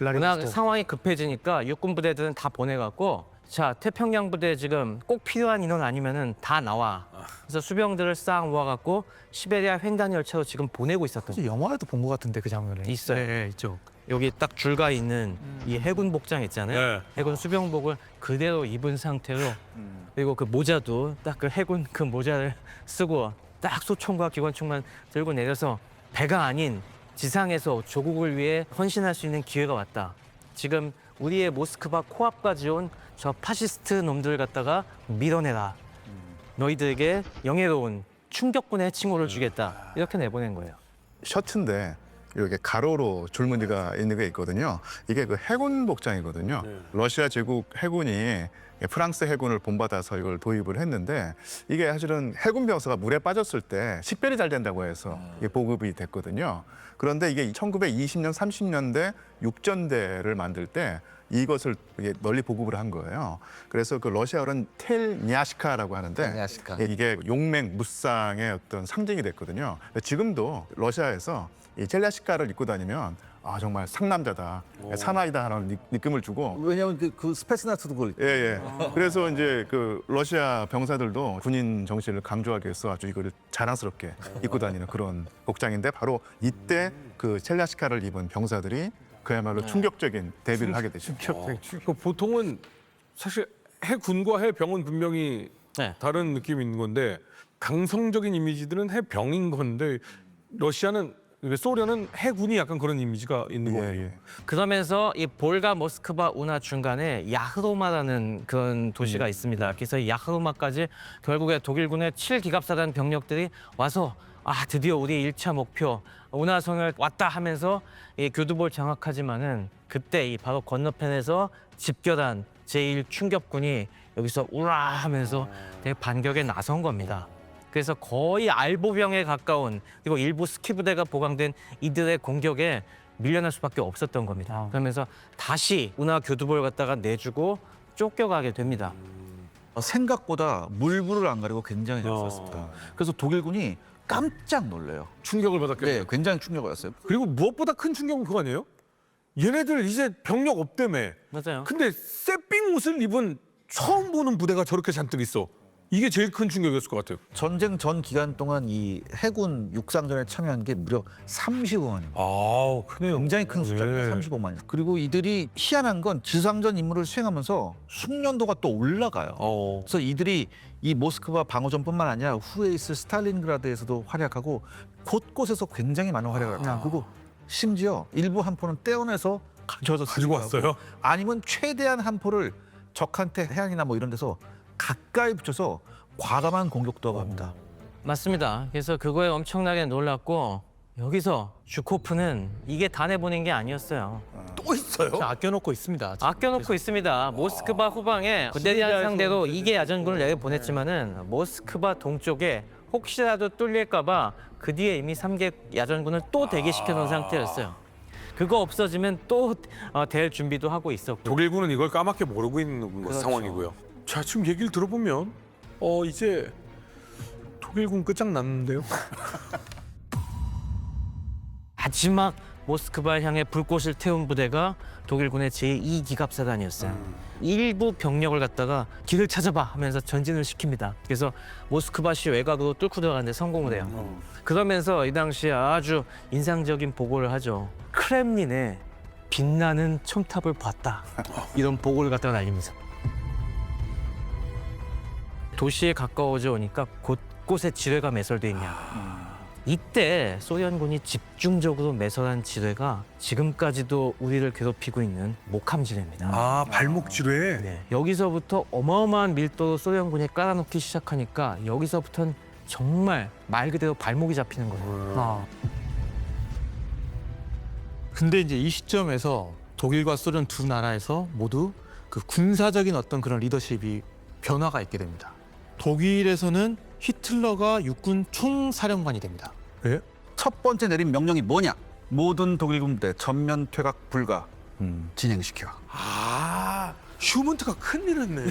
Speaker 2: 워낙 상황이 급해지니까 육군 부대들은 다 보내갖고 자 태평양 부대 지금 꼭 필요한 인원 아니면은 다 나와. 그래서 수병들을 싹 모아갖고 시베리아 횡단 열차로 지금 보내고 있었던 거예요.
Speaker 3: 영화에도 본 것 같은데 그 장면에.
Speaker 2: 있어요.
Speaker 3: 네, 있죠.
Speaker 2: 여기 딱 줄가 있는 이 해군 복장 있잖아요.
Speaker 1: 네.
Speaker 2: 해군 수병복을 그대로 입은 상태로 그리고 그 모자도 딱 그 해군 그 모자를 쓰고 딱 소총과 기관총만 들고 내려서 배가 아닌 지상에서 조국을 위해 헌신할 수 있는 기회가 왔다. 지금 우리의 모스크바 코앞까지 온 저 파시스트 놈들 갖다가 밀어내라. 너희들에게 영예로운 충격군의 칭호를 주겠다. 이렇게 내보낸 거예요.
Speaker 5: 셔츠인데 이렇게 가로로 줄무늬가 있는 게 있거든요. 이게 그 해군 복장이거든요. 러시아 제국 해군이 프랑스 해군을 본받아서 이걸 도입을 했는데 이게 사실은 해군 병사가 물에 빠졌을 때 식별이 잘 된다고 해서 이게 보급이 됐거든요. 그런데 이게 1920년, 30년대 육전대를 만들 때 이것을 이게 널리 보급을 한 거예요. 그래서 그 러시아어로는 텔냐시카라고 하는데
Speaker 6: 텔냐시카.
Speaker 5: 이게 용맹, 무쌍의 어떤 상징이 됐거든요. 지금도 러시아에서 이 텔냐시카를 입고 다니면 아 정말 상남자다, 사나이다 하는 느낌을 주고
Speaker 6: 왜냐하면 그 스페스나트도 그걸
Speaker 5: 예, 예. 그래서 이제 그 러시아 병사들도 군인 정신을 강조하기 위해서 아주 이거를 자랑스럽게 입고 다니는 그런 복장인데 바로 이때 그 첼라시카를 입은 병사들이 그야말로 충격적인 데뷔를 하게 되죠.
Speaker 1: 그 보통은 사실 해군과 해병은 분명히
Speaker 2: 네.
Speaker 1: 다른 느낌이 있는 건데 강성적인 이미지들은 해병인 건데 러시아는 소련은 해군이 약간 그런 이미지가 있는 거예요.
Speaker 5: 예, 예.
Speaker 2: 그러면서 이 볼가 모스크바 운하 중간에 야흐로마라는 그런 도시가 있습니다. 그래서 이 야흐로마까지 결국에 독일군의 7기갑사단 병력들이 와서 아 드디어 우리 1차 목표 운하선을 왔다 하면서 이 교두보를 장악하지만은 그때 이 바로 건너편에서 집결한 제1충격군이 여기서 우라 하면서 되게 반격에 나선 겁니다. 그래서 거의 알보병에 가까운 그리고 일부 스키 부대가 보강된 이들의 공격에 밀려날 수밖에 없었던 겁니다. 그러면서 다시 운하 교두보를 갖다가 내주고 쫓겨가게 됩니다.
Speaker 7: 생각보다 물불을 안 가리고 굉장히 잘 쐈습니다. 그래서 독일군이 깜짝 놀래요.
Speaker 1: 충격을 받았겠네요.
Speaker 7: 네, 굉장히 충격을 받았어요.
Speaker 1: 그리고 무엇보다 큰 충격은 그거 아니에요? 얘네들 이제 병력 없다며.
Speaker 2: 맞아요.
Speaker 1: 근데 새삥 옷을 입은 처음 보는 부대가 저렇게 잔뜩 있어. 이게 제일 큰 충격이었을 것 같아요.
Speaker 7: 전쟁 전 기간 동안 이 해군 육상전에 참여한 게 무려 35만입니다.
Speaker 1: 아, 크네요.
Speaker 7: 굉장히 큰 숫자입니다.
Speaker 1: 네.
Speaker 7: 35만. 그리고 이들이 희한한 건 지상전 임무를 수행하면서 숙련도가 또 올라가요. 그래서 이들이 이 모스크바 방어전뿐만 아니라 후에 있을 스탈린그라드에서도 활약하고 곳곳에서 굉장히 많은 활약을 하고 그리고 심지어 일부 함포는 떼어내서 가지고
Speaker 1: 왔어요?
Speaker 7: 아니면 최대한 함포를 적한테 해안이나 뭐 이런 데서 가까이 붙여서 과감한 공격도 하고 합니다.
Speaker 2: 맞습니다. 그래서 그거에 엄청나게 놀랐고 여기서 슈코프는 이게 다 내보낸 게 아니었어요.
Speaker 1: 또 있어요?
Speaker 3: 아껴놓고 있습니다.
Speaker 2: 아껴놓고 있습니다. 모스크바 후방에 대대한 상대로 2개 야전군을 내보냈지만은 모스크바 동쪽에 혹시라도 뚫릴까봐 그 뒤에 이미 3개 야전군을 또 대기시켜 놓은 상태였어요. 그거 없어지면 또 될 준비도 하고 있었고.
Speaker 1: 독일군은 이걸 까맣게 모르고 있는 상황이고요. 자, 지금 얘기를 들어보면 이제 독일군 끝장났는데요.
Speaker 2: 마지막 모스크바를 향해 불꽃을 태운 부대가 독일군의 제2기갑사단이었어요. 일부 병력을 갖다가 길을 찾아봐 하면서 전진을 시킵니다. 그래서 모스크바시 외곽으로 뚫고 들어가는데 성공을 해요. 그러면서 이 당시에 아주 인상적인 보고를 하죠. 크렘린의 빛나는 첨탑을 봤다. 이런 보고를 갖다가 날리면서. 도시에 가까워져 오니까 곳곳에 지뢰가 매설돼 있냐. 이때 소련군이 집중적으로 매설한 지뢰가 지금까지도 우리를 괴롭히고 있는 목함 지뢰입니다.
Speaker 1: 아, 발목 지뢰.
Speaker 2: 네. 여기서부터 어마어마한 밀도로 소련군이 깔아놓기 시작하니까 여기서부터는 정말 말 그대로 발목이 잡히는 거예요.
Speaker 3: 근데 이제 이 시점에서 독일과 소련 두 나라에서 모두 그 군사적인 어떤 그런 리더십이 변화가 있게 됩니다. 독일에서는 히틀러가 육군 총사령관이 됩니다.
Speaker 1: 예?
Speaker 6: 첫 번째 내린 명령이 뭐냐? 모든 독일군 부대 전면 퇴각 불가 진행시켜.
Speaker 1: 아, 슈먼트가 큰일 했네.